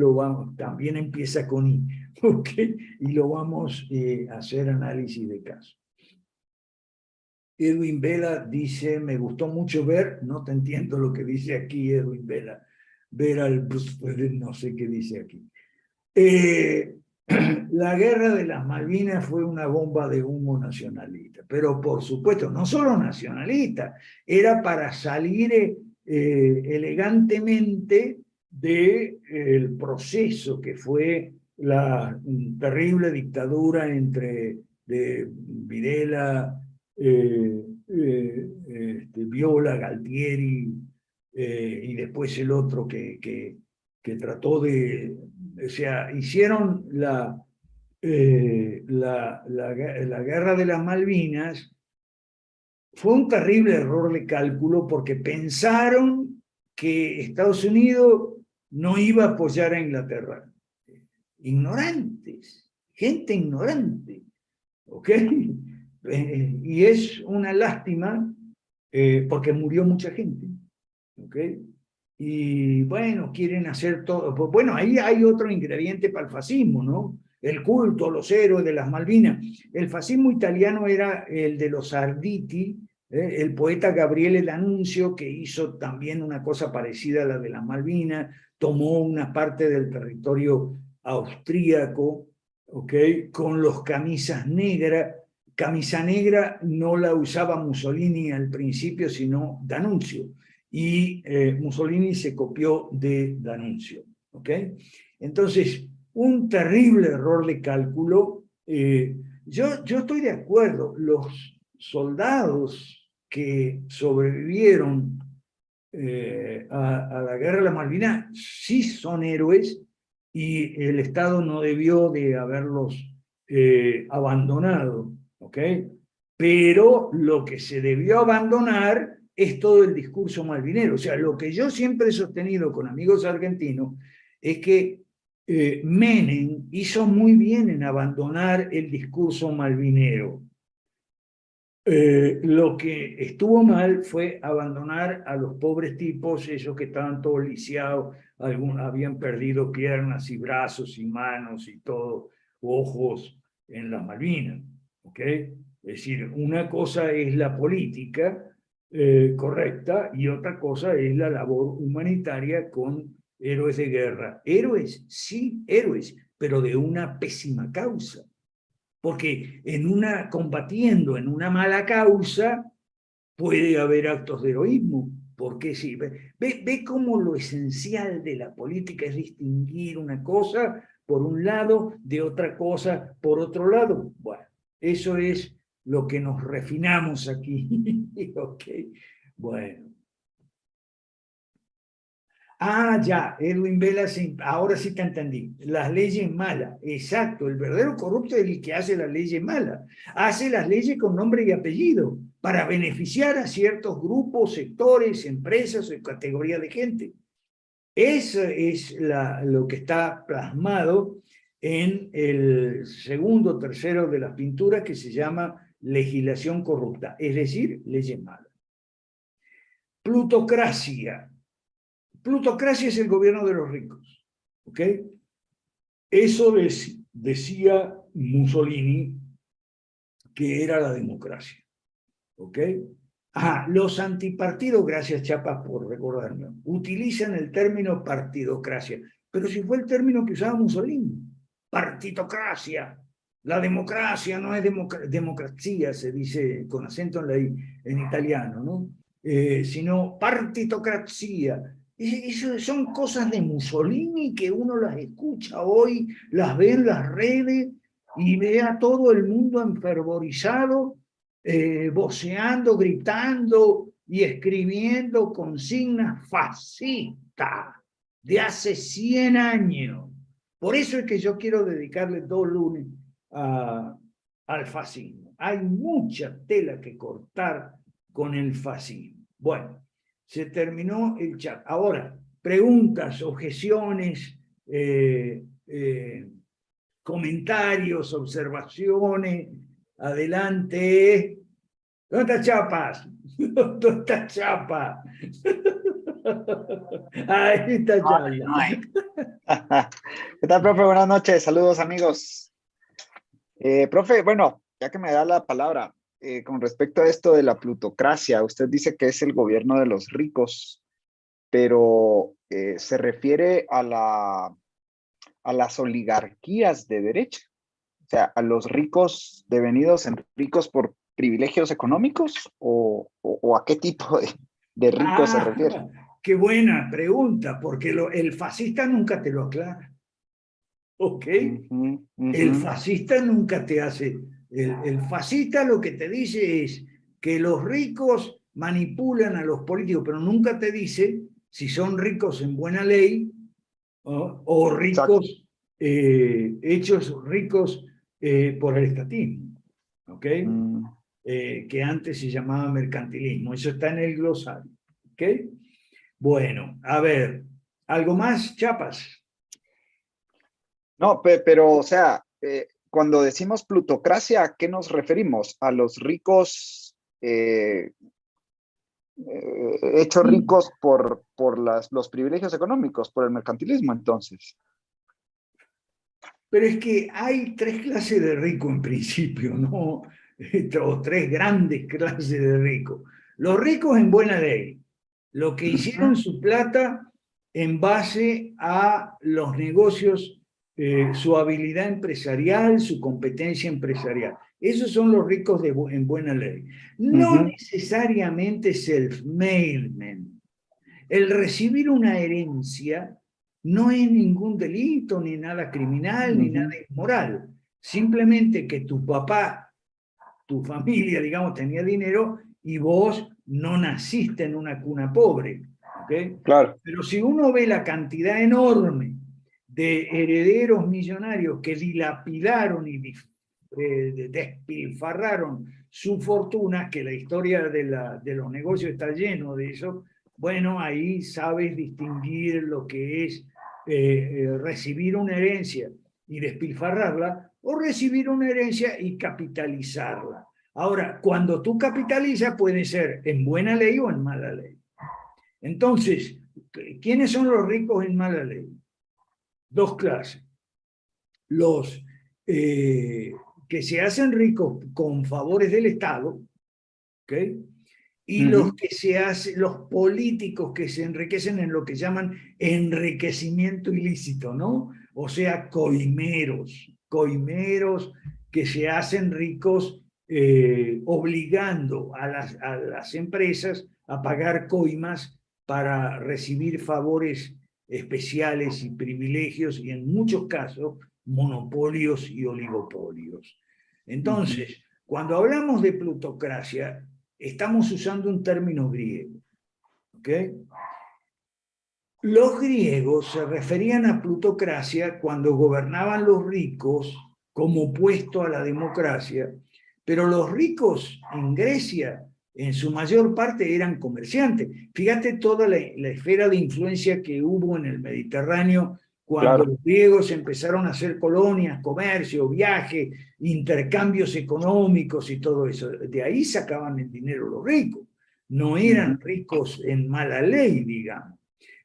S2: empieza con I, ¿ok? Y lo vamos a hacer análisis de casos. Edwin Vela dice, me gustó mucho no te entiendo lo que dice aquí Edwin Vela, ver al, no sé qué dice aquí. La guerra de las Malvinas fue una bomba de humo nacionalista, pero por supuesto, no solo nacionalista, era para salir elegantemente del proceso que fue la terrible dictadura entre Videla, Viola, Galtieri, y después el otro que trató de, o sea, hicieron la guerra de las Malvinas. Fue un terrible error de cálculo porque pensaron que Estados Unidos no iba a apoyar a Inglaterra. Ignorantes, gente ignorante, ¿ok? Y es una lástima porque murió mucha gente, ¿ok? Y bueno, quieren hacer todo. Bueno, ahí hay otro ingrediente para el fascismo, ¿no? El culto a los héroes de las Malvinas. El fascismo italiano era el de los Arditi, el poeta Gabriele D'Annunzio, que hizo también una cosa parecida a la de las Malvinas, tomó una parte del territorio austríaco, ¿ok? Con los camisas negras. Camisa negra no la usaba Mussolini al principio, sino D'Annunzio. Y Mussolini se copió de D'Annunzio, ¿ok? Entonces, un terrible error de cálculo. Yo estoy de acuerdo, los soldados que sobrevivieron a la guerra de las Malvinas sí son héroes y el Estado no debió de haberlos abandonado, ¿ok? Pero lo que se debió abandonar es todo el discurso malvinero. O sea, lo que yo siempre he sostenido con amigos argentinos es que Menem hizo muy bien en abandonar el discurso malvinero. Lo que estuvo mal fue abandonar a los pobres tipos, esos que estaban todos lisiados, algunos habían perdido piernas y brazos y manos y todo, ojos en las Malvinas, ¿ok? Es decir, una cosa es la política correcta y otra cosa es la labor humanitaria con héroes de guerra. Héroes, sí, héroes, pero de una pésima causa. Porque combatiendo en una mala causa puede haber actos de heroísmo. Porque sí, ve cómo lo esencial de la política es distinguir una cosa por un lado de otra cosa por otro lado. Bueno, eso es lo que nos refinamos aquí. Ok, bueno. Ah, ya, Edwin Vela, ahora sí te entendí. Las leyes malas, exacto. El verdadero corrupto es el que hace las leyes malas. Hace las leyes con nombre y apellido para beneficiar a ciertos grupos, sectores, empresas o categorías de gente. Eso es lo que está plasmado en el segundo, tercero de las pinturas que se llama legislación corrupta, es decir, leyes malas. Plutocracia. Plutocracia es el gobierno de los ricos, ¿ok? Eso decía Mussolini que era la democracia, ¿ok? Los antipartidos, gracias Chapa por recordarme, utilizan el término partidocracia, pero si fue el término que usaba Mussolini, partitocracia. La democracia no es democracia, se dice con acento en la I, en italiano, ¿no? Sino partitocracia. Eso son cosas de Mussolini que uno las escucha hoy, las ve en las redes y ve a todo el mundo enfervorizado, voceando, gritando y escribiendo consignas fascistas de hace 100 años. Por eso es que yo quiero dedicarle 2 lunes al fascismo. Hay mucha tela que cortar con el fascismo. Bueno, se terminó el chat. Ahora, preguntas, objeciones, comentarios, observaciones. Adelante. ¿Dónde está Chapas? ¿Dónde está Chapa? Ahí está Chapa.
S6: No hay. ¿Qué tal, profe? Buenas noches. Saludos, amigos. Profe, bueno, ya que me da la palabra, con respecto a esto de la plutocracia, usted dice que es el gobierno de los ricos, pero se refiere a las oligarquías de derecha, o sea, a los ricos devenidos en ricos por privilegios económicos, o a qué tipo de ricos se refiere.
S2: Qué buena pregunta, porque el fascista nunca te lo aclara. ¿Ok? El fascista nunca te hace... El fascista lo que te dice es que los ricos manipulan a los políticos, pero nunca te dice si son ricos en buena ley o ricos, hechos ricos por el estatismo. ¿Ok? Que antes se llamaba mercantilismo. Eso está en el glosario. ¿Ok? Bueno, a ver, ¿algo más, Chapas?
S6: No, pero, o sea, cuando decimos plutocracia, ¿a qué nos referimos? ¿A los ricos hechos ricos por los privilegios económicos, por el mercantilismo, entonces?
S2: Pero es que hay 3 clases de rico en principio, ¿no? O 3 grandes clases de rico. Los ricos en buena ley, los que hicieron su plata en base a los negocios, su habilidad empresarial, su competencia empresarial. Esos son los ricos en buena ley. No necesariamente self-made men. El recibir una herencia no es ningún delito, ni nada criminal, ni nada inmoral. Simplemente que tu papá, tu familia, digamos, tenía dinero y vos no naciste en una cuna pobre. ¿Okay?
S6: Claro.
S2: Pero si uno ve la cantidad enorme de herederos millonarios que dilapidaron y despilfarraron su fortuna, que la historia de los negocios está lleno de eso, bueno, ahí sabes distinguir lo que es recibir una herencia y despilfarrarla, o recibir una herencia y capitalizarla. Ahora, cuando tú capitalizas puede ser en buena ley o en mala ley. Entonces, ¿quiénes son los ricos en mala ley? 2 clases. Los que se hacen ricos con favores del Estado, ¿ok? Y los que los políticos que se enriquecen en lo que llaman enriquecimiento ilícito, ¿no? O sea, coimeros que se hacen ricos obligando a las empresas a pagar coimas para recibir favores especiales y privilegios, y en muchos casos monopolios y oligopolios. Entonces, cuando hablamos de plutocracia, estamos usando un término griego. ¿Ok? Los griegos se referían a plutocracia cuando gobernaban los ricos como opuesto a la democracia, pero los ricos en Grecia, en su mayor parte, eran comerciantes. Fíjate toda la esfera de influencia que hubo en el Mediterráneo cuando los griegos empezaron a hacer colonias, comercio, viaje, intercambios económicos y todo eso. De ahí sacaban el dinero los ricos. No eran ricos en mala ley, digamos.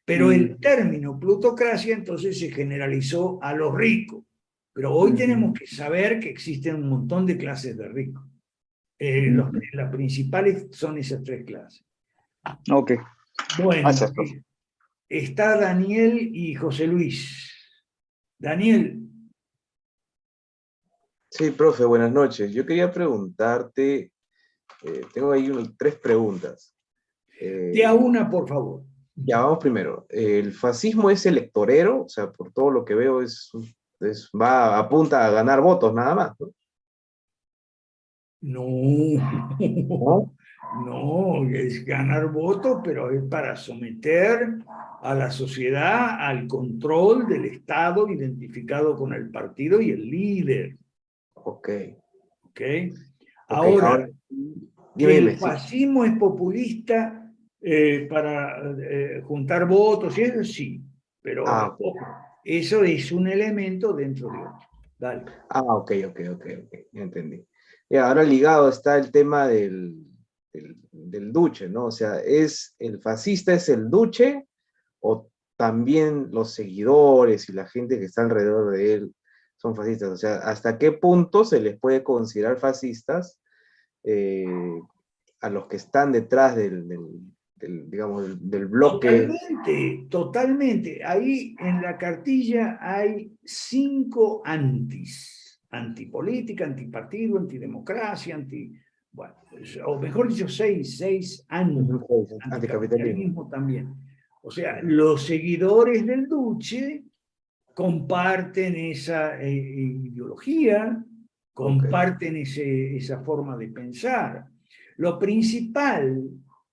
S2: Pero el término plutocracia entonces se generalizó a los ricos. Pero hoy tenemos que saber que existen un montón de clases de ricos. Las principales son esas 3 clases.
S6: Ok.
S2: Bueno,
S6: Gracias,
S2: está Daniel y José Luis. Daniel.
S7: Sí, profe, buenas noches. Yo quería preguntarte, tengo ahí 3 preguntas.
S2: De a una, por favor.
S7: Ya, vamos primero. ¿El fascismo es electorero? O sea, por todo lo que veo es apunta a ganar votos nada más, ¿no?
S2: No, no, es ganar votos, pero es para someter a la sociedad al control del Estado identificado con el partido y el líder.
S7: Ok.
S2: ¿Ok?
S7: Ahora,
S2: Que el
S7: sí.
S2: fascismo es populista para juntar votos, y eso sí, pero ojo, eso es un elemento dentro de otro. Dale.
S7: Ok, ya entendí. Y ahora ligado está el tema del Duce, ¿no? O sea, ¿el fascista es el Duce o también los seguidores y la gente que está alrededor de él son fascistas? O sea, ¿hasta qué punto se les puede considerar fascistas a los que están detrás digamos, del bloque?
S2: Totalmente, totalmente. Ahí en la cartilla hay 5 antis. Antipolítica, antipartido, antidemocracia, bueno, o mejor dicho, 6 anti. Anticapitalismo también. O sea, los seguidores del Duce comparten esa ideología, comparten esa forma de pensar. Lo principal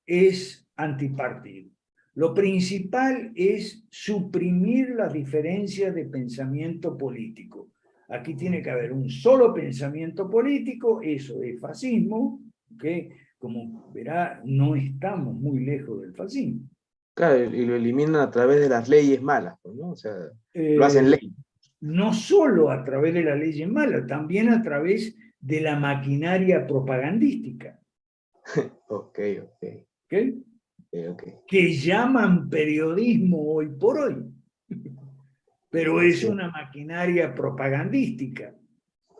S2: es antipartido. Lo principal es suprimir las diferencias de pensamiento político. Aquí tiene que haber un solo pensamiento político, eso es fascismo, que como verá, no estamos muy lejos del fascismo.
S7: Claro, y lo eliminan a través de las leyes malas, ¿no? O sea, lo hacen ley.
S2: No solo a través de la ley mala, también a través de la maquinaria propagandística.
S7: Ok.
S2: Que llaman periodismo hoy por hoy. Pero es una maquinaria propagandística.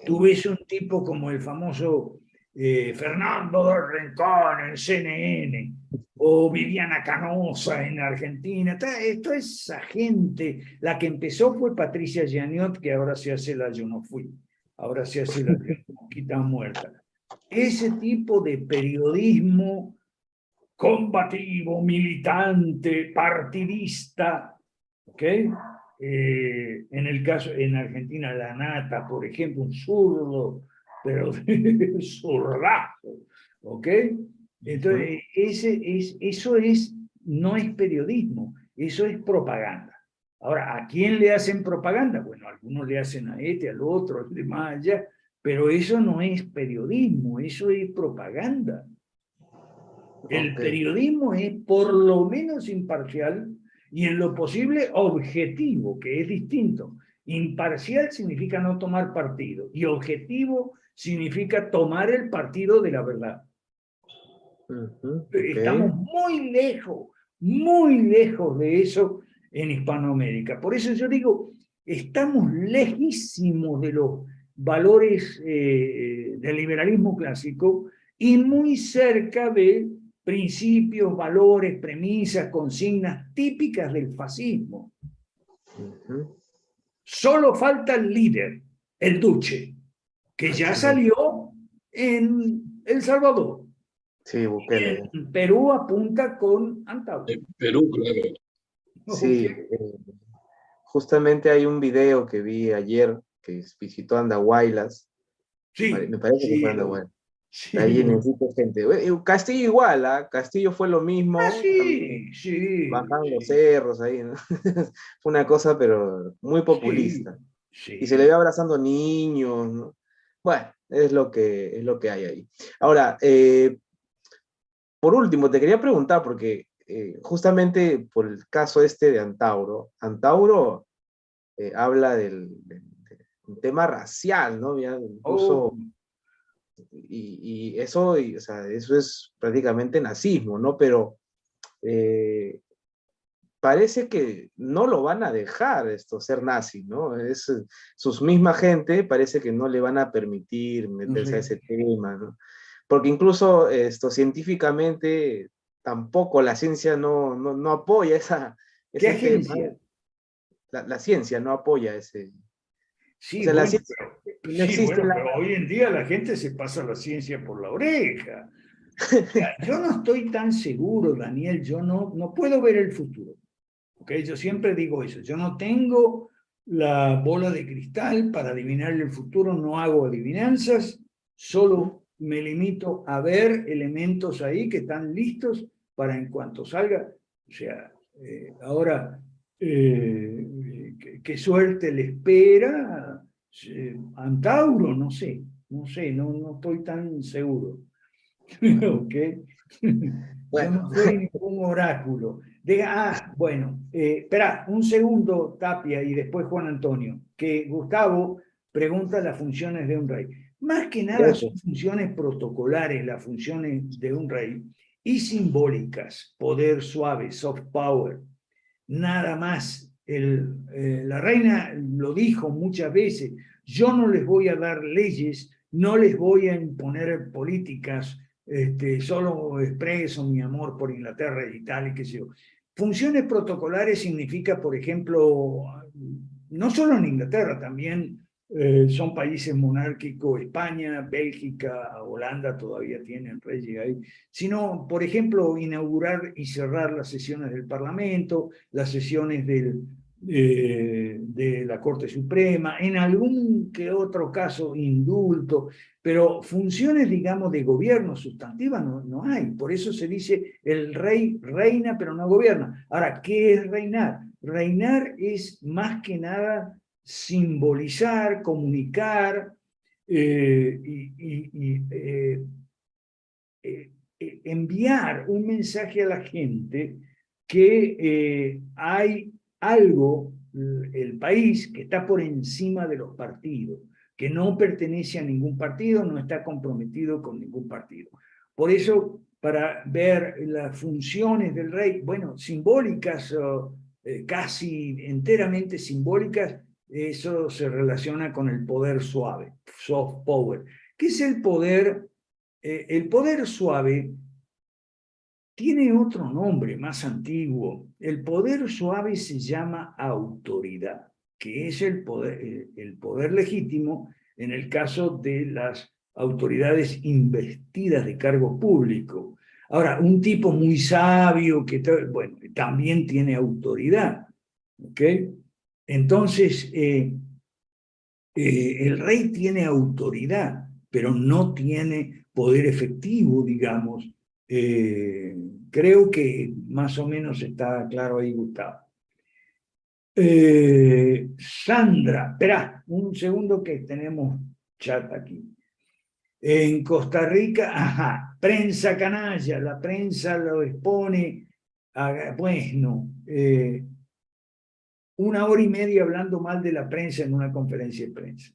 S2: Tú ves un tipo como el famoso Fernando del Rincón en CNN, o Viviana Canosa en Argentina. Toda esa gente, la que empezó fue Patricia Gianiot, que ahora se hace la Yo no fui, ahora se hace la Mosquita Muerta. Ese tipo de periodismo combativo, militante, partidista, ¿ok? En el caso, en Argentina, la Nata, por ejemplo, un zurdo, pero zurdazo, ¿ok? Entonces, no es periodismo, eso es propaganda. Ahora, ¿a quién le hacen propaganda? Bueno, algunos le hacen a este, al otro, al demás allá, pero eso no es periodismo, eso es propaganda. El periodismo es por lo menos imparcial y en lo posible objetivo, que es distinto. Imparcial significa no tomar partido y objetivo significa tomar el partido de la verdad. Estamos muy lejos de eso en Hispanoamérica. Por eso yo digo, estamos lejísimos de los valores del liberalismo clásico y muy cerca de principios, valores, premisas, consignas típicas del fascismo. Solo falta el líder, el Duce, que ya salió en El Salvador.
S7: Sí, Bukele.
S2: En Perú apunta con Antauro.
S4: Perú, claro.
S7: Sí, justamente hay un video que vi ayer que visitó Andahuaylas.
S2: Sí,
S7: Me parece que fue Andahuaylas.
S2: sí.
S7: Ahí necesito gente. Castillo igual, ¿ah? Castillo fue lo mismo.
S2: Sí.
S7: Bajaban los cerros ahí, ¿no? Fue una cosa, pero muy populista.
S2: Sí.
S7: Y se le ve abrazando niños, ¿no? Bueno, es lo que hay ahí. Ahora, por último, te quería preguntar, porque justamente por el caso este de Antauro habla del tema racial, ¿no? Ya incluso, y eso, o sea, eso es prácticamente nazismo, ¿no? Pero parece que no lo van a dejar ser nazi, ¿no? Sus misma gente parece que no le van a permitir meterse a ese tema, ¿no? Porque incluso científicamente tampoco la ciencia no apoya
S2: ¿Qué
S7: ese tema.
S2: agencia?
S7: La ciencia no apoya ese.
S2: Sí,
S7: O sea, la
S2: bueno,
S7: ciencia no existe
S2: pero hoy en día la gente se pasa la ciencia por la oreja. O sea, yo no estoy tan seguro, Daniel, yo no puedo ver el futuro. ¿Okay? Yo siempre digo eso, yo no tengo la bola de cristal para adivinar el futuro, no hago adivinanzas, solo me limito a ver elementos ahí que están listos para en cuanto salga. O sea, ahora, ¿qué suerte le espera? Antauro, no sé, no estoy tan seguro. ¿Ok? Yo no soy ningún oráculo. Bueno, espera, un segundo, Tapia, y después Juan Antonio, que Gustavo pregunta las funciones de un rey. Más que nada son funciones protocolares, las funciones de un rey, y simbólicas, poder suave, soft power, nada más. La reina lo dijo muchas veces, yo no les voy a dar leyes, no les voy a imponer políticas, solo expreso mi amor por Inglaterra y tal, y qué sé yo. Funciones protocolares significa, por ejemplo, no solo en Inglaterra, también son países monárquicos, España, Bélgica, Holanda todavía tienen reyes ahí, sino, por ejemplo, inaugurar y cerrar las sesiones del Parlamento, las sesiones de la Corte Suprema, en algún que otro caso indulto, pero funciones, digamos, de gobierno sustantivas no hay. Por eso se dice el rey reina, pero no gobierna. Ahora, ¿qué es reinar? Reinar es más que nada simbolizar, comunicar enviar un mensaje a la gente que hay algo, el país, que está por encima de los partidos, que no pertenece a ningún partido, no está comprometido con ningún partido. Por eso, para ver las funciones del rey, bueno, simbólicas, casi enteramente simbólicas, eso se relaciona con el poder suave, soft power. ¿Qué es el poder? El poder suave tiene otro nombre más antiguo. El poder suave se llama autoridad, que es el poder legítimo en el caso de las autoridades investidas de cargo público. Ahora, un tipo muy sabio, bueno, también tiene autoridad. ¿Ok? Entonces, el rey tiene autoridad, pero no tiene poder efectivo, digamos. Creo que más o menos está claro ahí, Gustavo. Sandra, espera, un segundo que tenemos chat aquí. En Costa Rica, ajá, prensa canalla, la prensa lo expone, bueno, 1 hora y media hablando mal de la prensa en una conferencia de prensa.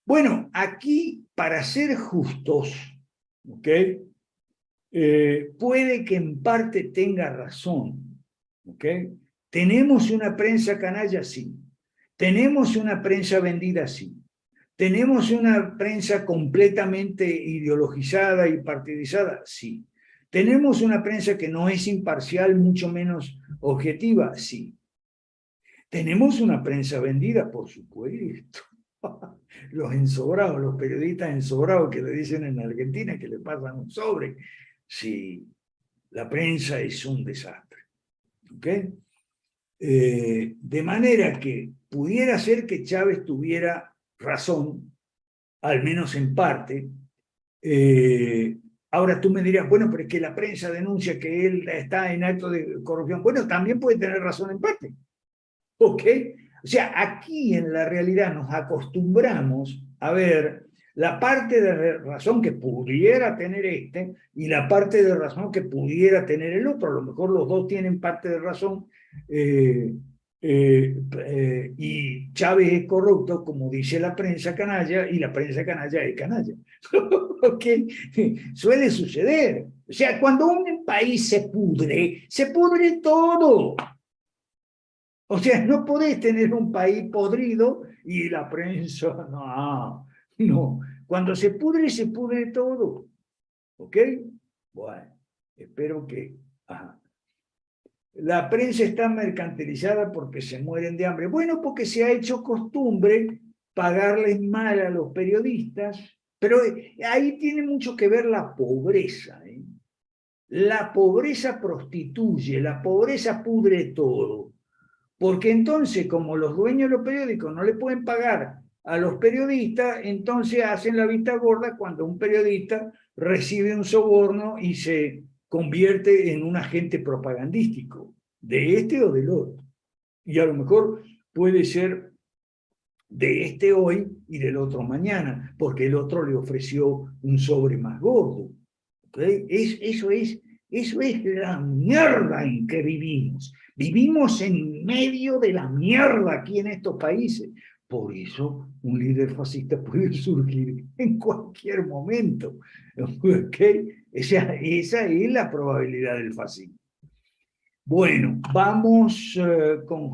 S2: Bueno, aquí, para ser justos, ¿ok? Puede que en parte tenga razón, ¿ok? ¿Tenemos una prensa canalla? Sí. ¿Tenemos una prensa vendida? Sí. ¿Tenemos una prensa completamente ideologizada y partidizada? Sí. ¿Tenemos una prensa que no es imparcial, mucho menos objetiva? Sí. ¿Tenemos una prensa vendida? Por supuesto. Los ensobrados, los periodistas ensobrados que le dicen en Argentina que le pasan un sobre. Sí, la prensa es un desastre. ¿Ok? De manera que pudiera ser que Chávez tuviera razón, al menos en parte. Ahora tú me dirás, bueno, pero es que la prensa denuncia que él está en acto de corrupción. Bueno, también puede tener razón en parte. ¿Ok? O sea, aquí en la realidad nos acostumbramos a ver la parte de razón que pudiera tener y la parte de razón que pudiera tener el otro. A lo mejor los dos tienen parte de razón y Chávez es corrupto, como dice la prensa canalla, y la prensa canalla es canalla. ¿Ok? Suele suceder. O sea, cuando un país se pudre todo. O sea, no podés tener un país podrido y la prensa, no. Cuando se pudre todo. ¿Ok? Bueno, espero que... Ajá. La prensa está mercantilizada porque se mueren de hambre. Bueno, porque se ha hecho costumbre pagarles mal a los periodistas, pero ahí tiene mucho que ver la pobreza. La pobreza prostituye, la pobreza pudre todo. porque entonces, como los dueños de los periódicos no le pueden pagar a los periodistas, entonces hacen la vista gorda cuando un periodista recibe un soborno y se convierte en un agente propagandístico, de este o del otro. Y a lo mejor puede ser de este hoy y del otro mañana, porque el otro le ofreció un sobre más gordo. ¿Okay? Eso es la mierda en que vivimos. Vivimos en medio de la mierda aquí en estos países. Por eso un líder fascista puede surgir en cualquier momento. ¿Okay? Esa es la probabilidad del fascismo. Bueno, vamos con...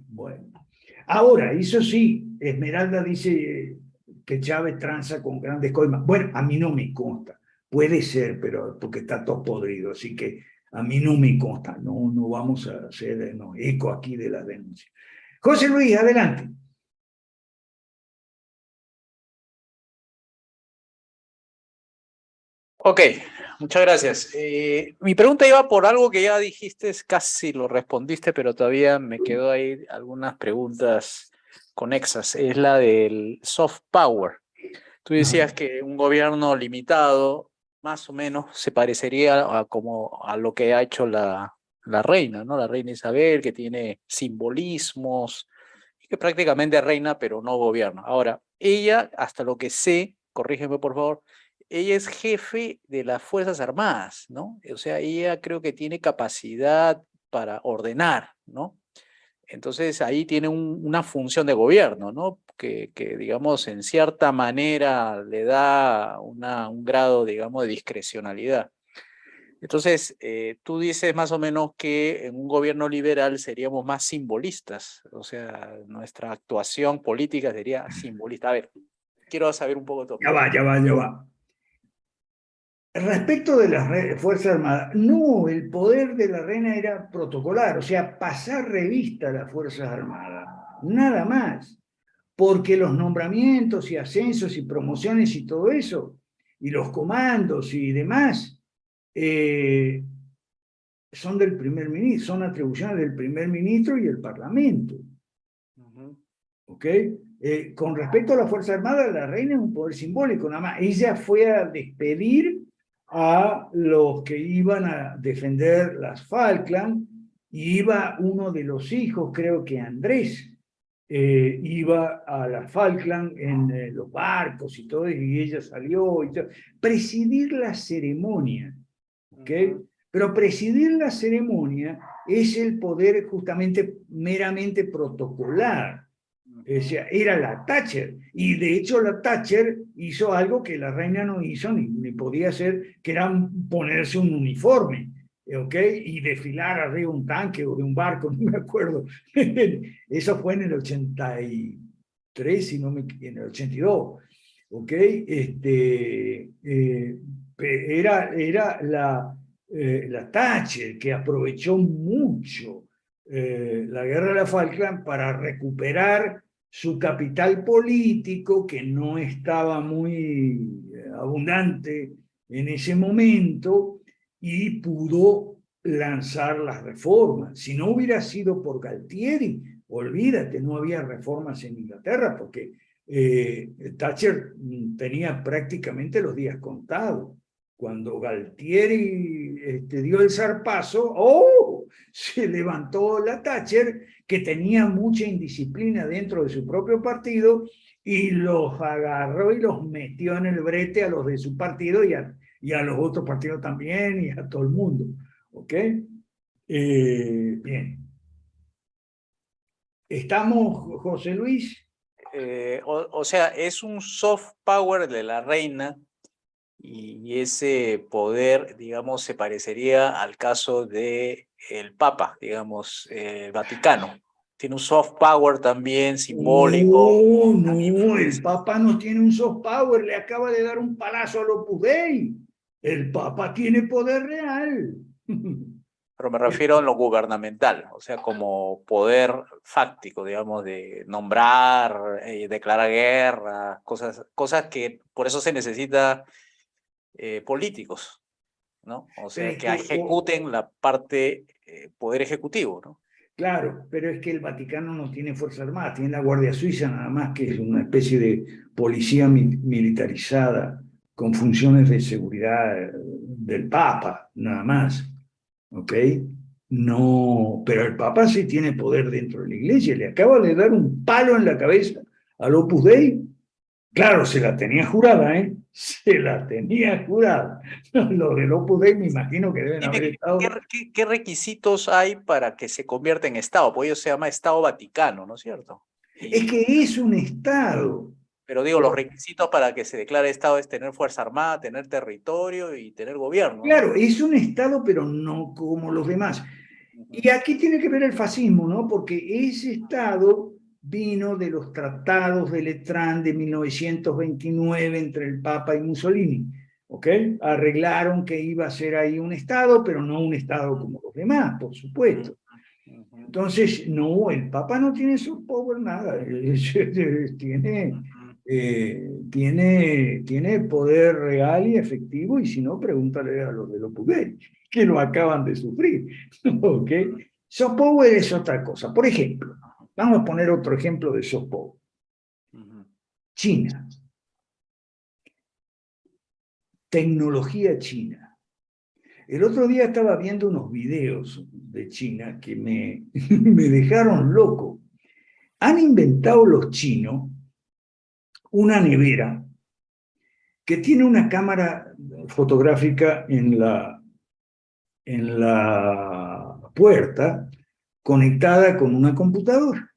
S2: bueno. Ahora, eso sí, Esmeralda dice que Chávez tranza con grandes coimas. Bueno, a mí no me consta. Puede ser, pero porque está todo podrido, así que a mí no me consta. No vamos a hacer eco aquí de la denuncia. José Luis, adelante.
S1: Ok, muchas gracias. Mi pregunta iba por algo que ya dijiste, casi lo respondiste, pero todavía me quedó ahí algunas preguntas conexas. Es la del soft power. Tú decías que un gobierno limitado, más o menos, se parecería a, como a lo que ha hecho la reina, ¿no? La reina Isabel, que tiene simbolismos, y que prácticamente reina, pero no gobierna. Ahora, ella, hasta lo que sé, corrígeme por favor, ella es jefe de las Fuerzas Armadas, ¿no? O sea, ella creo que tiene capacidad para ordenar, ¿no? Entonces ahí tiene una función de gobierno, ¿no? Que, digamos, en cierta manera le da un grado, digamos, de discrecionalidad. Entonces, tú dices más o menos que en un gobierno liberal seríamos más simbolistas, o sea, nuestra actuación política sería simbolista. A ver, quiero saber un poco tu opinión.
S2: Ya va. Respecto de las Fuerzas Armadas, no, el poder de la reina era protocolar, o sea, pasar revista a las Fuerzas Armadas, nada más, porque los nombramientos y ascensos y promociones y todo eso, y los comandos y demás, son del primer ministro, son atribuciones del primer ministro y el Parlamento. ¿Ok? Con respecto a la Fuerza Armada, la reina es un poder simbólico, nada más. Ella fue a despedir a los que iban a defender las Falkland, y iba uno de los hijos, creo que Andrés, iba a las Falkland en los barcos y todo, y ella salió y todo. Presidir la ceremonia, ¿ok? Pero presidir la ceremonia es el poder justamente meramente protocolar. O sea, era la Thatcher, y de hecho la Thatcher hizo algo que la reina no hizo ni podía hacer, que era ponerse un uniforme, ¿ok? Y desfilar arriba de un tanque o de un barco, no me acuerdo. Eso fue en el 83, si no me, en el 82, ¿ok? Era la Thatcher, que aprovechó mucho la guerra de la Falkland para recuperar su capital político, que no estaba muy abundante en ese momento, y pudo lanzar las reformas. Si no hubiera sido por Galtieri, olvídate, no había reformas en Inglaterra, porque Thatcher tenía prácticamente los días contados. Cuando Galtieri dio el zarpazo, ¡oh!, se levantó la Thatcher, que tenía mucha indisciplina dentro de su propio partido, y los agarró y los metió en el brete a los de su partido y a los otros partidos también, y a todo el mundo. ¿Ok? Bien. ¿Estamos, José Luis?
S1: O sea, es un soft power de la reina, y ese poder, digamos, se parecería al caso de el Papa, digamos, el Vaticano. Tiene un soft power también simbólico.
S2: No, el Papa no tiene un soft power, le acaba de dar un palazo a Opus Dei. El Papa tiene poder real.
S1: Pero me refiero a lo gubernamental, o sea, como poder fáctico, digamos, de nombrar, declarar guerra, cosas que por eso se necesita políticos. ¿no? O
S2: Pero
S1: sea,
S2: es
S1: que
S2: que,
S1: ejecuten la parte poder ejecutivo, ¿no?
S2: claro, pero es que el Vaticano no tiene Fuerza Armada, tiene la Guardia Suiza nada más, que es una especie de policía militarizada con funciones de seguridad del Papa, nada más. ¿Ok? No, pero el Papa sí tiene poder dentro de la Iglesia. Le acaba de dar un palo en la cabeza al Opus Dei. Claro, se la tenía jurada, ¿eh? Se la tenía jurada. Los del Opus Dei me imagino que deben
S1: Dime,
S2: haber estado...
S1: ¿qué requisitos hay para que se convierta en Estado? Pues ello se llama Estado Vaticano, ¿no es cierto?
S2: Es que es un Estado.
S1: Pero digo, los requisitos para que se declare Estado es tener Fuerza Armada, tener territorio y tener gobierno, ¿no?
S2: Claro, es un Estado, pero no como los demás. Y aquí tiene que ver el fascismo, ¿no? Porque ese Estado vino de los tratados de Letrán de 1929 entre el Papa y Mussolini, ¿ok? Arreglaron que iba a ser ahí un Estado, pero no un Estado como los demás, por supuesto. Entonces, no, el Papa no tiene soft power nada, tiene poder real y efectivo, y si no, pregúntale a los de los Opus que lo acaban de sufrir. ¿Ok? Soft power es otra cosa. Por ejemplo, vamos a poner otro ejemplo de soft power. China. Tecnología china. El otro día estaba viendo unos videos de China que me dejaron loco. Han inventado los chinos una nevera que tiene una cámara fotográfica en la puerta conectada con una computadora.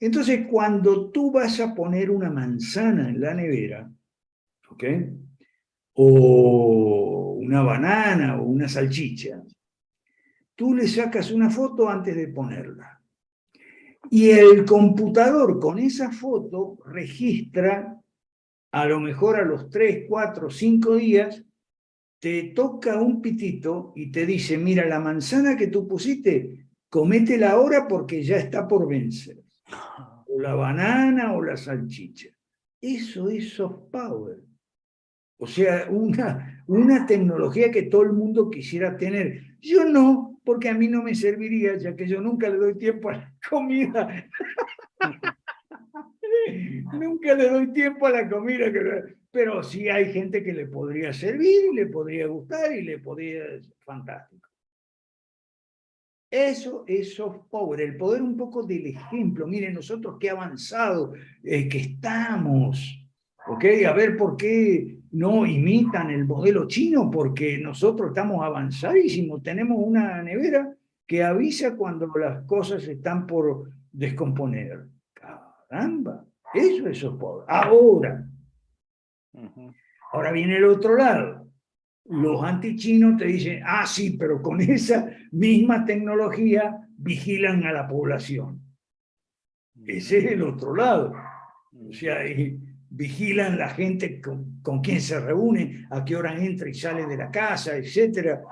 S2: Entonces, cuando tú vas a poner una manzana en la nevera, ¿ok? O una banana o una salchicha, tú le sacas una foto antes de ponerla. Y el computador con esa foto registra, a lo mejor a los 3, 4, 5 días, te toca un pitito y te dice, mira, la manzana que tú pusiste, cométela ahora porque ya está por vencer. O la banana o la salchicha. Eso es soft power. O sea, una tecnología que todo el mundo quisiera tener. Yo no, porque a mí no me serviría, ya que yo nunca le doy tiempo a la comida. Nunca le doy tiempo a la comida, pero sí hay gente que le podría servir, le podría gustar y le podría... Fantástico. Eso es soft power, el poder un poco del ejemplo. Miren, nosotros qué avanzado que estamos, ¿ok? A ver por qué no imitan el modelo chino, porque nosotros estamos avanzadísimos. Tenemos una nevera que avisa cuando las cosas están por descomponer. Caramba, eso es soft power. Ahora viene el otro lado. Los antichinos te dicen, ah, sí, pero con esa misma tecnología vigilan a la población. Ese es el otro lado. O sea, vigilan la gente con quién se reúne, a qué hora entra y sale de la casa, etcétera.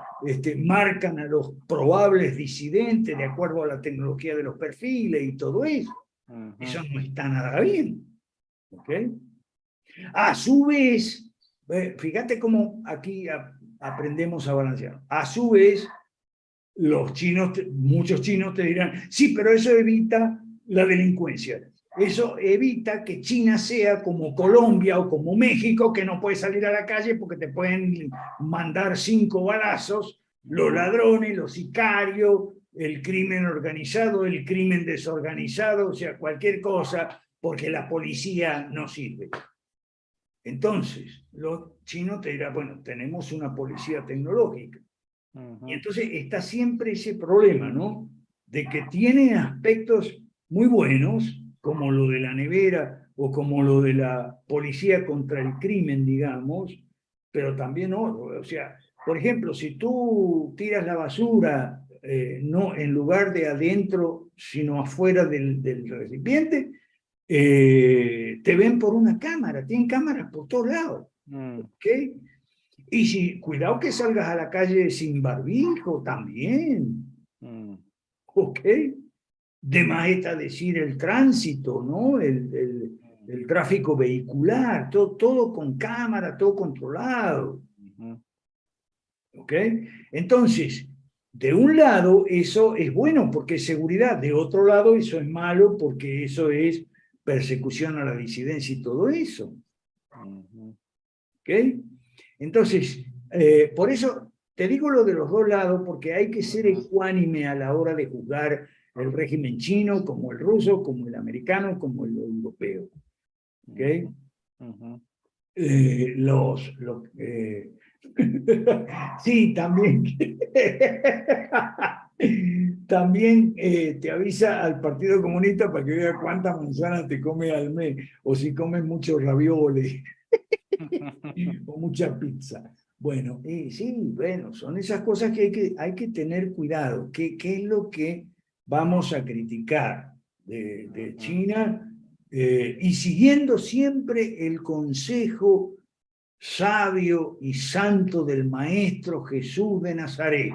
S2: Marcan a los probables disidentes de acuerdo a la tecnología de los perfiles y todo eso. Eso no está nada bien. ¿Ok? A su vez, fíjate cómo aquí aprendemos a balancear. A su vez, los chinos, muchos chinos te dirán, sí, pero eso evita la delincuencia. Eso evita que China sea como Colombia o como México, que no puedes salir a la calle porque te pueden mandar 5 balazos, los ladrones, los sicarios, el crimen organizado, el crimen desorganizado, o sea, cualquier cosa, porque la policía no sirve. Entonces, los chinos te dirán, bueno, tenemos una policía tecnológica. Y entonces está siempre ese problema, ¿no? De que tiene aspectos muy buenos, como lo de la nevera o como lo de la policía contra el crimen, digamos, pero también otro. O sea, por ejemplo, si tú tiras la basura, no en lugar de adentro, sino afuera del recipiente, te ven por una cámara, tienen cámaras por todos lados. ¿Ok? Y si, cuidado que salgas a la calle sin barbijo también. ¿Ok? De más está decir el tránsito, ¿no? El tráfico vehicular, todo con cámara, todo controlado. ¿Ok? Entonces, de un lado eso es bueno porque es seguridad, de otro lado eso es malo porque eso es persecución a la disidencia y todo eso. ¿Ok? Entonces, por eso te digo lo de los dos lados, porque hay que ser ecuánime a la hora de juzgar el régimen chino, como el ruso, como el americano, como el europeo. ¿Ok? Sí, también. También te avisa al Partido Comunista para que vea cuántas manzanas te come al mes, o si comes muchos ravioles o mucha pizza. Bueno, sí, bueno, son esas cosas que hay que tener cuidado. ¿Qué es lo que vamos a criticar de China? Y siguiendo siempre el consejo sabio y santo del Maestro Jesús de Nazaret.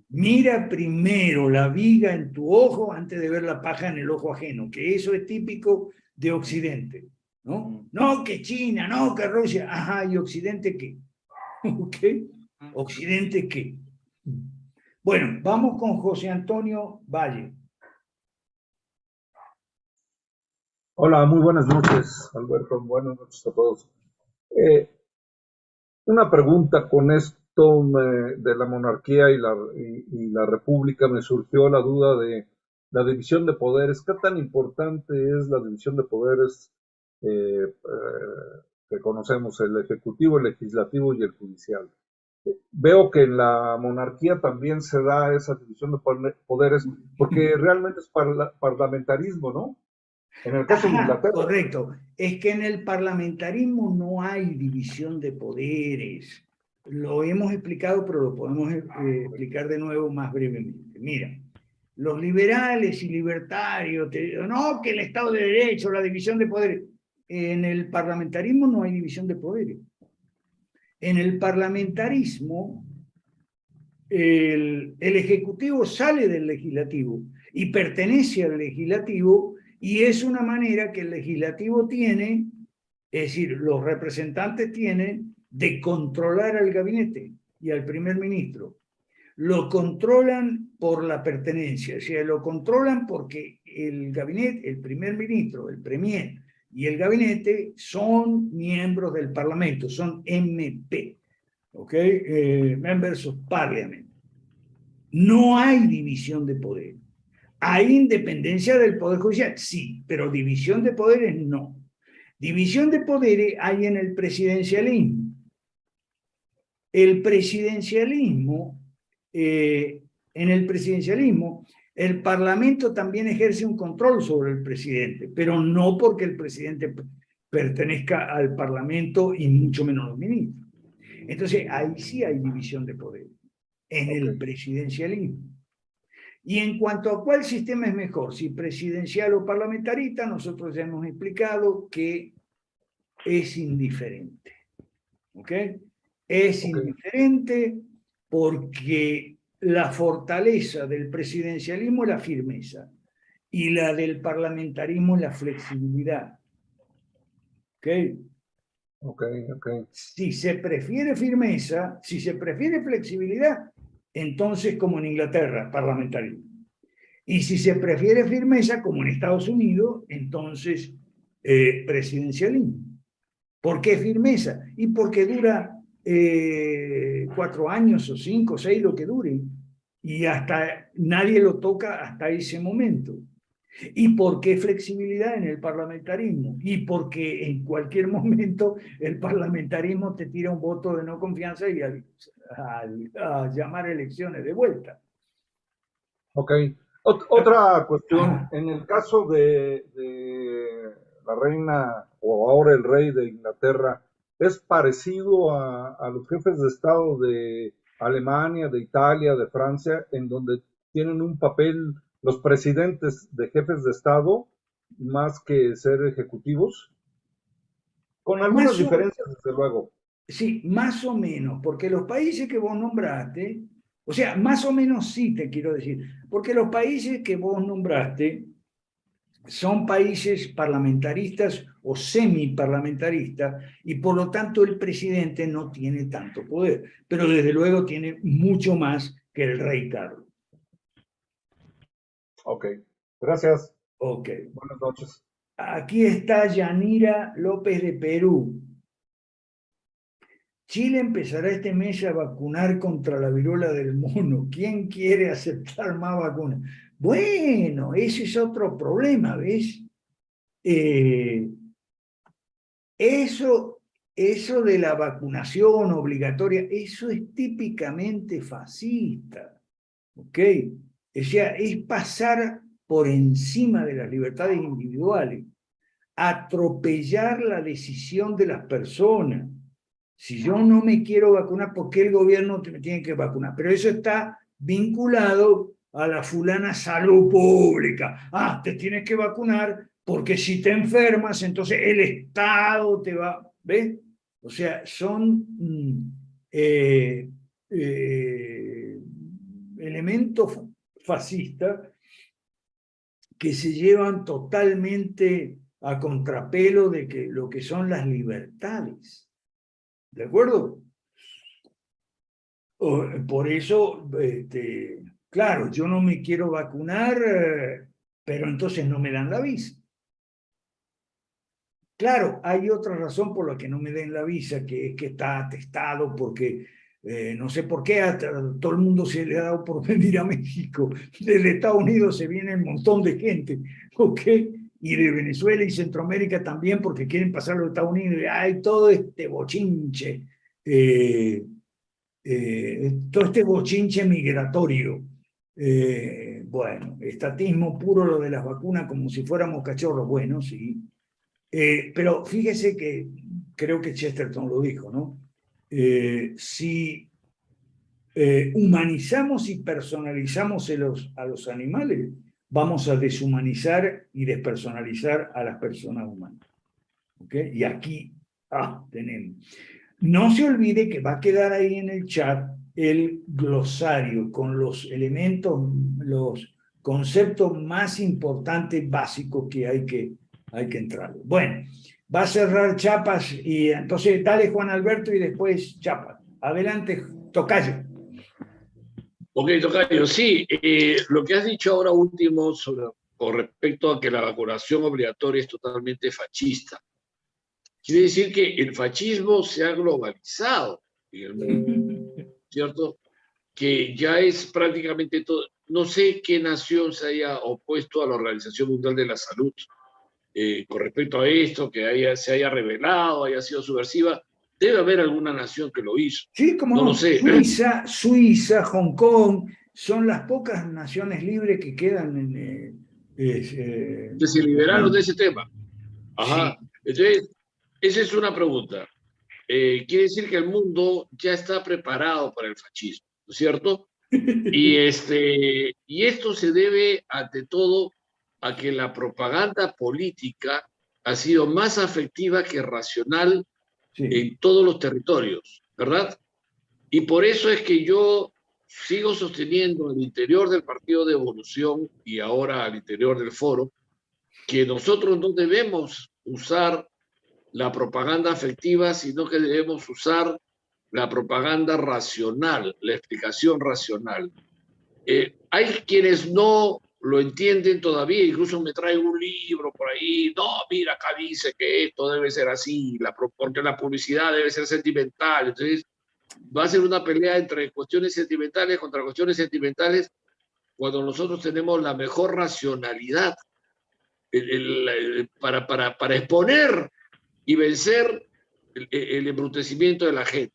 S2: Mira primero la viga en tu ojo antes de ver la paja en el ojo ajeno, que eso es típico de Occidente, ¿no? No que China, no que Rusia, ajá, ¿y Occidente qué? ¿Ok? ¿Occidente qué? Bueno, vamos con José Antonio Valle.
S8: Hola, muy buenas noches, Alberto. Buenas noches a todos. Una pregunta con esto de la monarquía y la república. Me surgió la duda de la división de poderes. ¿Qué tan importante es la división de poderes que conocemos, el ejecutivo, el legislativo y el judicial? Veo que en la monarquía también se da esa división de poderes porque realmente es parlamentarismo, ¿no? En el caso de Inglaterra.
S2: Correcto. Es que en el parlamentarismo no hay división de poderes. Lo hemos explicado, pero lo podemos explicar de nuevo más brevemente. Mira, los liberales y libertarios te dicen, no, que el Estado de Derecho, la división de poderes. En el parlamentarismo no hay división de poderes. En el parlamentarismo, el Ejecutivo sale del Legislativo y pertenece al Legislativo, y es una manera que el Legislativo tiene, es decir, los representantes tienen de controlar al gabinete y al primer ministro. Lo controlan por la pertenencia, o sea, lo controlan porque el gabinete, el primer ministro, el premier y el gabinete son miembros del Parlamento, son MP, ¿ok? Members of Parliament. No hay división de poder. ¿Hay independencia del Poder Judicial? Sí, pero división de poderes no. División de poderes hay en el presidencialismo. El presidencialismo, en el presidencialismo, el Parlamento también ejerce un control sobre el presidente, pero no porque el presidente pertenezca al Parlamento y mucho menos los ministros. Entonces, ahí sí hay división de poderes, en el presidencialismo. Y en cuanto a cuál sistema es mejor, si presidencial o parlamentarista, nosotros ya hemos explicado que es indiferente. ¿Ok? Es indiferente porque la fortaleza del presidencialismo es la firmeza y la del parlamentarismo es la flexibilidad. ¿Ok? Si se prefiere firmeza, si se prefiere flexibilidad, entonces como en Inglaterra, parlamentarismo. Y si se prefiere firmeza, como en Estados Unidos, entonces presidencialismo. ¿Por qué firmeza? Y porque dura 4 años o 5 o 6, lo que dure. Y hasta nadie lo toca hasta ese momento. ¿Y por qué flexibilidad en el parlamentarismo? Y porque en cualquier momento el parlamentarismo te tira un voto de no confianza y a llamar elecciones de vuelta.
S8: Ok. Otra cuestión, en el caso de la reina o ahora el rey de Inglaterra, ¿es parecido a los jefes de Estado de Alemania, de Italia, de Francia, en donde tienen un papel los presidentes de jefes de Estado más que ser ejecutivos? Con algunas diferencias, desde luego.
S2: Sí, más o menos, porque los países que vos nombraste, o sea, más o menos sí te quiero decir, porque los países que vos nombraste son países parlamentaristas o semiparlamentarista, y por lo tanto el presidente no tiene tanto poder, pero desde luego tiene mucho más que el rey Carlos.
S8: Ok, gracias.
S2: Ok.
S8: Buenas noches.
S2: Aquí está Yanira López de Perú. Chile empezará este mes a vacunar contra la viruela del mono. ¿Quién quiere aceptar más vacunas? Bueno, ese es otro problema, ¿ves? Eso de la vacunación obligatoria, eso es típicamente fascista, ¿ok? O sea, es pasar por encima de las libertades individuales, atropellar la decisión de las personas. Si yo no me quiero vacunar, ¿por qué el gobierno me tiene que vacunar? Pero eso está vinculado a la fulana salud pública. Ah, te tienes que vacunar porque si te enfermas, entonces el Estado te va... ¿Ves? O sea, son elementos fascistas que se llevan totalmente a contrapelo de que lo que son las libertades. ¿De acuerdo? Por eso, claro, yo no me quiero vacunar, pero entonces no me dan la visa. Claro, hay otra razón por la que no me den la visa, que es que está atestado porque no sé por qué a todo el mundo se le ha dado por venir a México. Desde Estados Unidos se viene un montón de gente, ¿ok? Y de Venezuela y Centroamérica también porque quieren pasar a los Estados Unidos. Y hay todo este bochinche, todo este bochinche migratorio. Bueno, estatismo puro lo de las vacunas como si fuéramos cachorros. Bueno, sí. Pero fíjese que creo que Chesterton lo dijo, ¿no? Si humanizamos y personalizamos a los animales, vamos a deshumanizar y despersonalizar a las personas humanas. ¿Ok? Y aquí tenemos. No se olvide que va a quedar ahí en el chat el glosario con los elementos, los conceptos más importantes, básicos que hay que entrar. Bueno, va a cerrar Chapas y entonces dale Juan Alberto y después Chapas. Adelante, tocayo.
S9: Ok, tocayo, sí, lo que has dicho ahora último con respecto a que la vacunación obligatoria es totalmente fascista. Quiere decir que el fascismo se ha globalizado en el mundo, ¿cierto? Que ya es prácticamente todo. No sé qué nación se haya opuesto a la Organización Mundial de la Salud con respecto a esto, que se haya revelado, haya sido subversiva. Debe haber alguna nación que lo hizo.
S2: Sí, como
S9: no
S2: no.
S9: lo sé.
S2: Suiza, Hong Kong, son las pocas naciones libres que quedan en...
S9: que se liberaron de ese tema. Ajá.
S2: Sí.
S9: Entonces, esa es una pregunta. Quiere decir que el mundo ya está preparado para el fascismo, ¿no es cierto? Y esto se debe, ante todo, a que la propaganda política ha sido más afectiva que racional en todos los territorios, ¿verdad? Y por eso es que yo sigo sosteniendo al interior del Partido de Evolución y ahora al interior del Foro, que nosotros no debemos usar la propaganda afectiva, sino que debemos usar la propaganda racional, la explicación racional. Hay quienes no lo entienden todavía, incluso me traen un libro por ahí, no, mira, acá dice que esto debe ser así, porque la publicidad debe ser sentimental, entonces va a ser una pelea entre cuestiones sentimentales contra cuestiones sentimentales cuando nosotros tenemos la mejor racionalidad para exponer y vencer el embrutecimiento de la gente.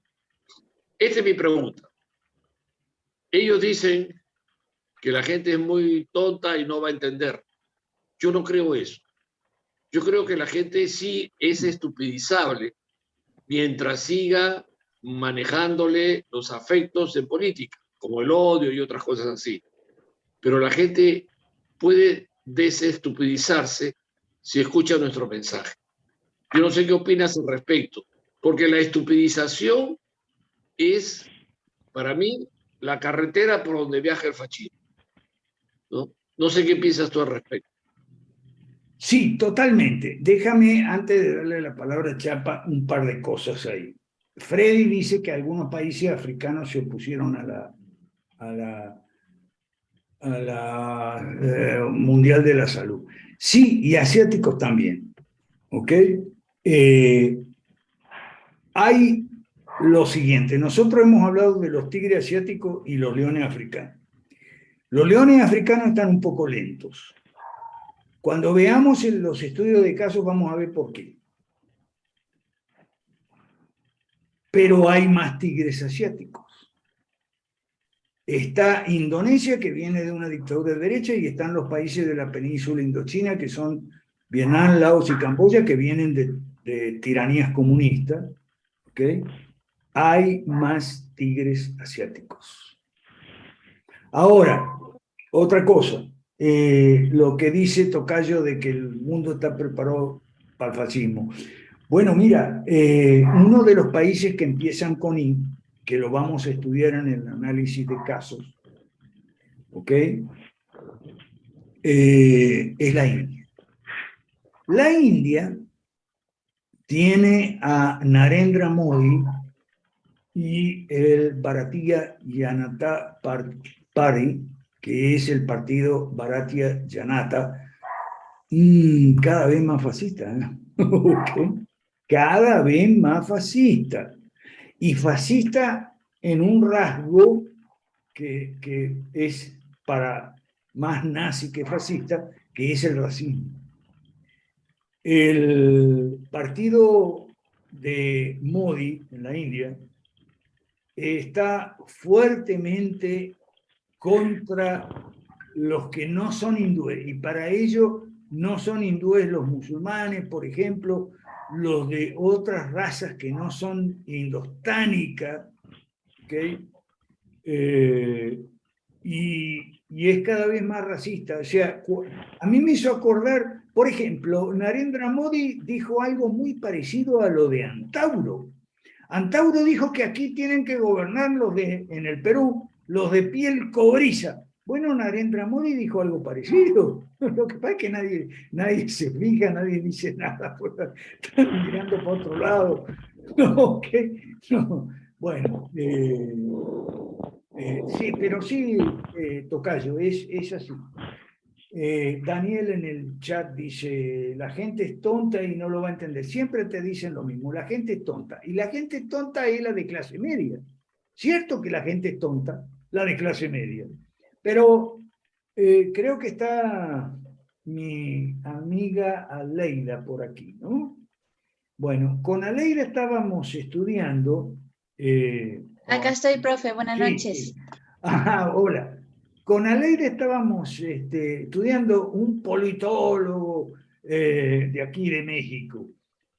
S9: Esta es mi pregunta. Ellos dicen que la gente es muy tonta y no va a entender. Yo no creo eso. Yo creo que la gente sí es estupidizable mientras siga manejándole los afectos en política, como el odio y otras cosas así. Pero la gente puede desestupidizarse si escucha nuestro mensaje. Yo no sé qué opinas al respecto, porque la estupidización es, para mí, la carretera por donde viaja el fascismo. No sé qué piensas tú al respecto.
S2: Sí, totalmente. Déjame, antes de darle la palabra a Chapa, un par de cosas ahí. Freddy dice que algunos países africanos se opusieron a la Mundial de la Salud. Sí, y asiáticos también. ¿Ok? Hay lo siguiente. Nosotros hemos hablado de los tigres asiáticos y los leones africanos. Los leones africanos están un poco lentos. Cuando veamos los estudios de casos vamos a ver por qué. Pero hay más tigres asiáticos. Está Indonesia, que viene de una dictadura de derecha, y están los países de la península indochina, que son Vietnam, Laos y Camboya, que vienen de tiranías comunistas. ¿Okay? Hay más tigres asiáticos. Ahora, otra cosa. Lo que dice Tocayo de que el mundo está preparado para el fascismo. Bueno, mira, uno de los países que empiezan con I, que lo vamos a estudiar en el análisis de casos, ¿ok? Es la India. La India tiene a Narendra Modi y el Bharatiya Janata Party, que es el partido Bharatiya Janata, cada vez más fascista, ¿eh? Okay. Cada vez más fascista. Y fascista en un rasgo que es para más nazi que fascista, que es el racismo. El partido de Modi en la India está fuertemente contra los que no son hindúes, y para ello no son hindúes los musulmanes, por ejemplo, los de otras razas que no son indostánicas, ¿okay? Y es cada vez más racista. O sea, a mí me hizo acordar, por ejemplo, Narendra Modi dijo algo muy parecido a lo de Antauro. Antauro dijo que aquí tienen que gobernar en el Perú, los de piel cobriza. Bueno, Narendra Modi dijo algo parecido. Lo que pasa es que nadie se fija, nadie dice nada. Están mirando para otro lado. No, no. Bueno, sí, pero sí, Tocayo, es así. Daniel en el chat dice, la gente es tonta y no lo va a entender. Siempre te dicen lo mismo, la gente es tonta. Y la gente tonta es la de clase media. Cierto que la gente es tonta, la de clase media. Pero creo que está mi amiga Aleida por aquí, ¿no? Bueno, con Aleida estábamos estudiando...
S10: Acá estoy, profe. Buenas noches.
S2: Sí. Hola. Con Aleida estábamos estudiando un politólogo de aquí de México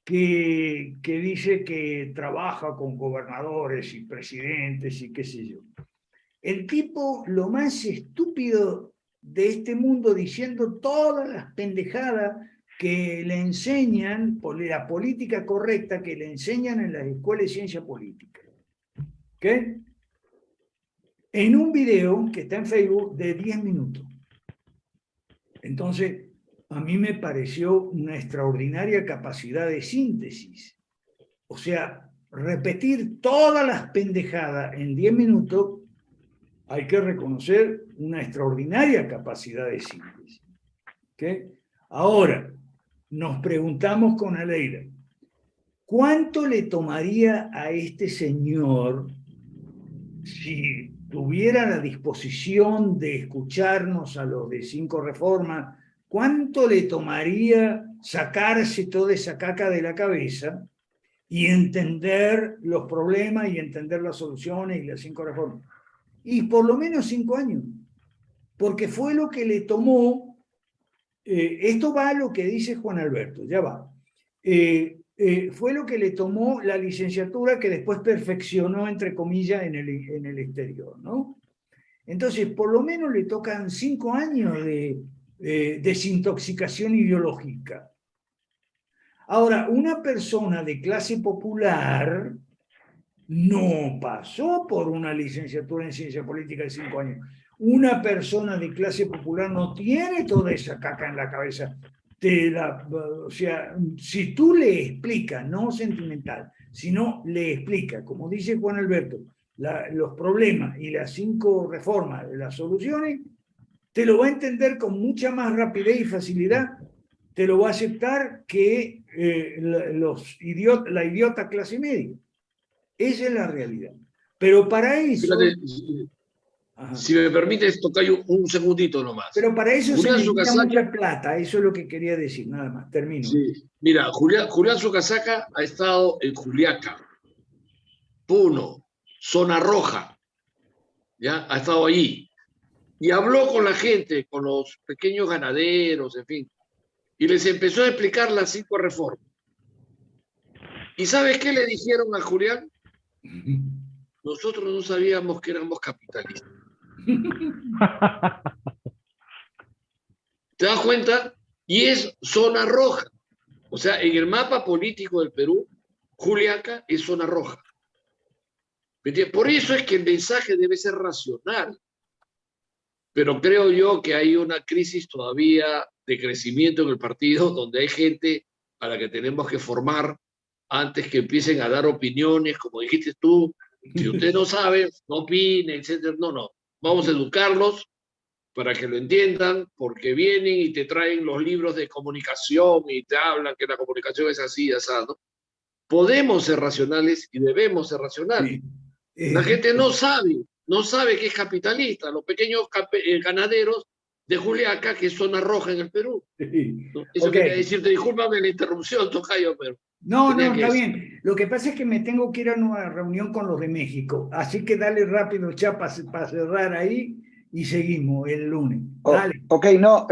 S2: que dice que trabaja con gobernadores y presidentes y qué sé yo. El tipo, lo más estúpido de este mundo, diciendo todas las pendejadas que le enseñan, por la política correcta que le enseñan en las escuelas de ciencia política. ¿Qué? En un video que está en Facebook de 10 minutos. Entonces, a mí me pareció una extraordinaria capacidad de síntesis. O sea, repetir todas las pendejadas en 10 minutos, hay que reconocer una extraordinaria capacidad de síntesis. ¿Okay? Ahora, nos preguntamos con Aleida, ¿cuánto le tomaría a este señor si tuviera la disposición de escucharnos a los de 5 Reformas, cuánto le tomaría sacarse toda esa caca de la cabeza y entender los problemas y entender las soluciones y las 5 Reformas? Y por lo menos 5 años, porque fue lo que le tomó, esto va a lo que dice Juan Alberto, ya va. Fue lo que le tomó la licenciatura que después perfeccionó, entre comillas, en el exterior, ¿no? Entonces, por lo menos le tocan 5 años de desintoxicación ideológica. Ahora, una persona de clase popular no pasó por una licenciatura en ciencia política de 5 años. Una persona de clase popular no tiene toda esa caca en la cabeza. o sea, si tú le explicas, no sentimental, sino le explicas, como dice Juan Alberto, los problemas y las 5 reformas, las soluciones, te lo va a entender con mucha más rapidez y facilidad, te lo va a aceptar que la idiota clase media. Esa es la realidad. Pero para eso...
S9: Fíjate, si me permites, Tocayo, un segundito nomás.
S2: Pero para eso
S9: Julián
S2: se necesita
S9: Sucasaca,
S2: mucha plata, eso es lo que quería decir, nada más, termino.
S9: sí, mira, Julián Sucasaca ha estado en Juliaca, Puno, Zona Roja, ¿ya? Ha estado allí. Y habló con la gente, con los pequeños ganaderos, en fin, y les empezó a explicar las 5 reformas. ¿Y sabes qué le dijeron a Julián? Nosotros no sabíamos que éramos capitalistas. ¿Te das cuenta? Y es zona roja. O sea, en el mapa político del Perú, Juliaca es zona roja. Por eso es que el mensaje debe ser racional. Pero creo yo que hay una crisis todavía de crecimiento en el partido, donde hay gente a la que tenemos que formar antes que empiecen a dar opiniones, como dijiste tú. Si usted no sabe, no opine, etcétera. No. Vamos a educarlos para que lo entiendan, porque vienen y te traen los libros de comunicación y te hablan que la comunicación es así, asado. Podemos ser racionales y debemos ser racionales. La gente no sabe que es capitalista. Los pequeños ganaderos de Juliaca, que es zona roja en el Perú. Eso quería decirte, discúlpame la interrupción, Tocayo, pero...
S2: No, está bien. Lo que pasa es que me tengo que ir a una reunión con los de México, así que dale rápido, Chapa, para cerrar ahí y seguimos el lunes. Dale.
S6: Ok, no,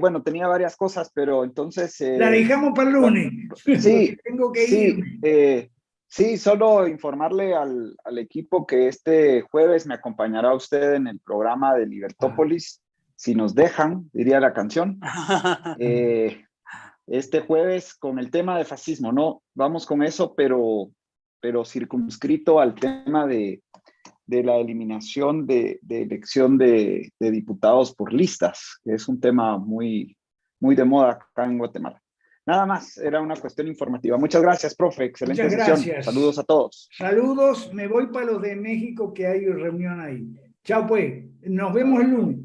S6: bueno, tenía varias cosas, pero entonces...
S2: La dejamos para el lunes.
S6: Sí,
S2: tengo que
S6: irme. Sí, solo informarle al equipo que este jueves me acompañará usted en el programa de Libertópolis, si nos dejan, diría la canción. Este jueves con el tema de fascismo, ¿no? Vamos con eso, pero circunscrito al tema de la eliminación de elección de diputados por listas, que es un tema muy, muy de moda acá en Guatemala. Nada más, era una cuestión informativa. Muchas gracias, profe. Excelente sesión. Saludos a todos.
S2: Saludos, me voy para los de México, que hay reunión ahí. Chao, pues. Nos vemos el lunes.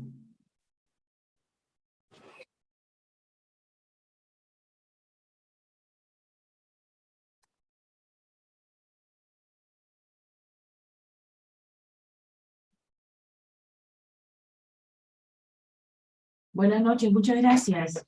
S3: Buenas noches, muchas gracias.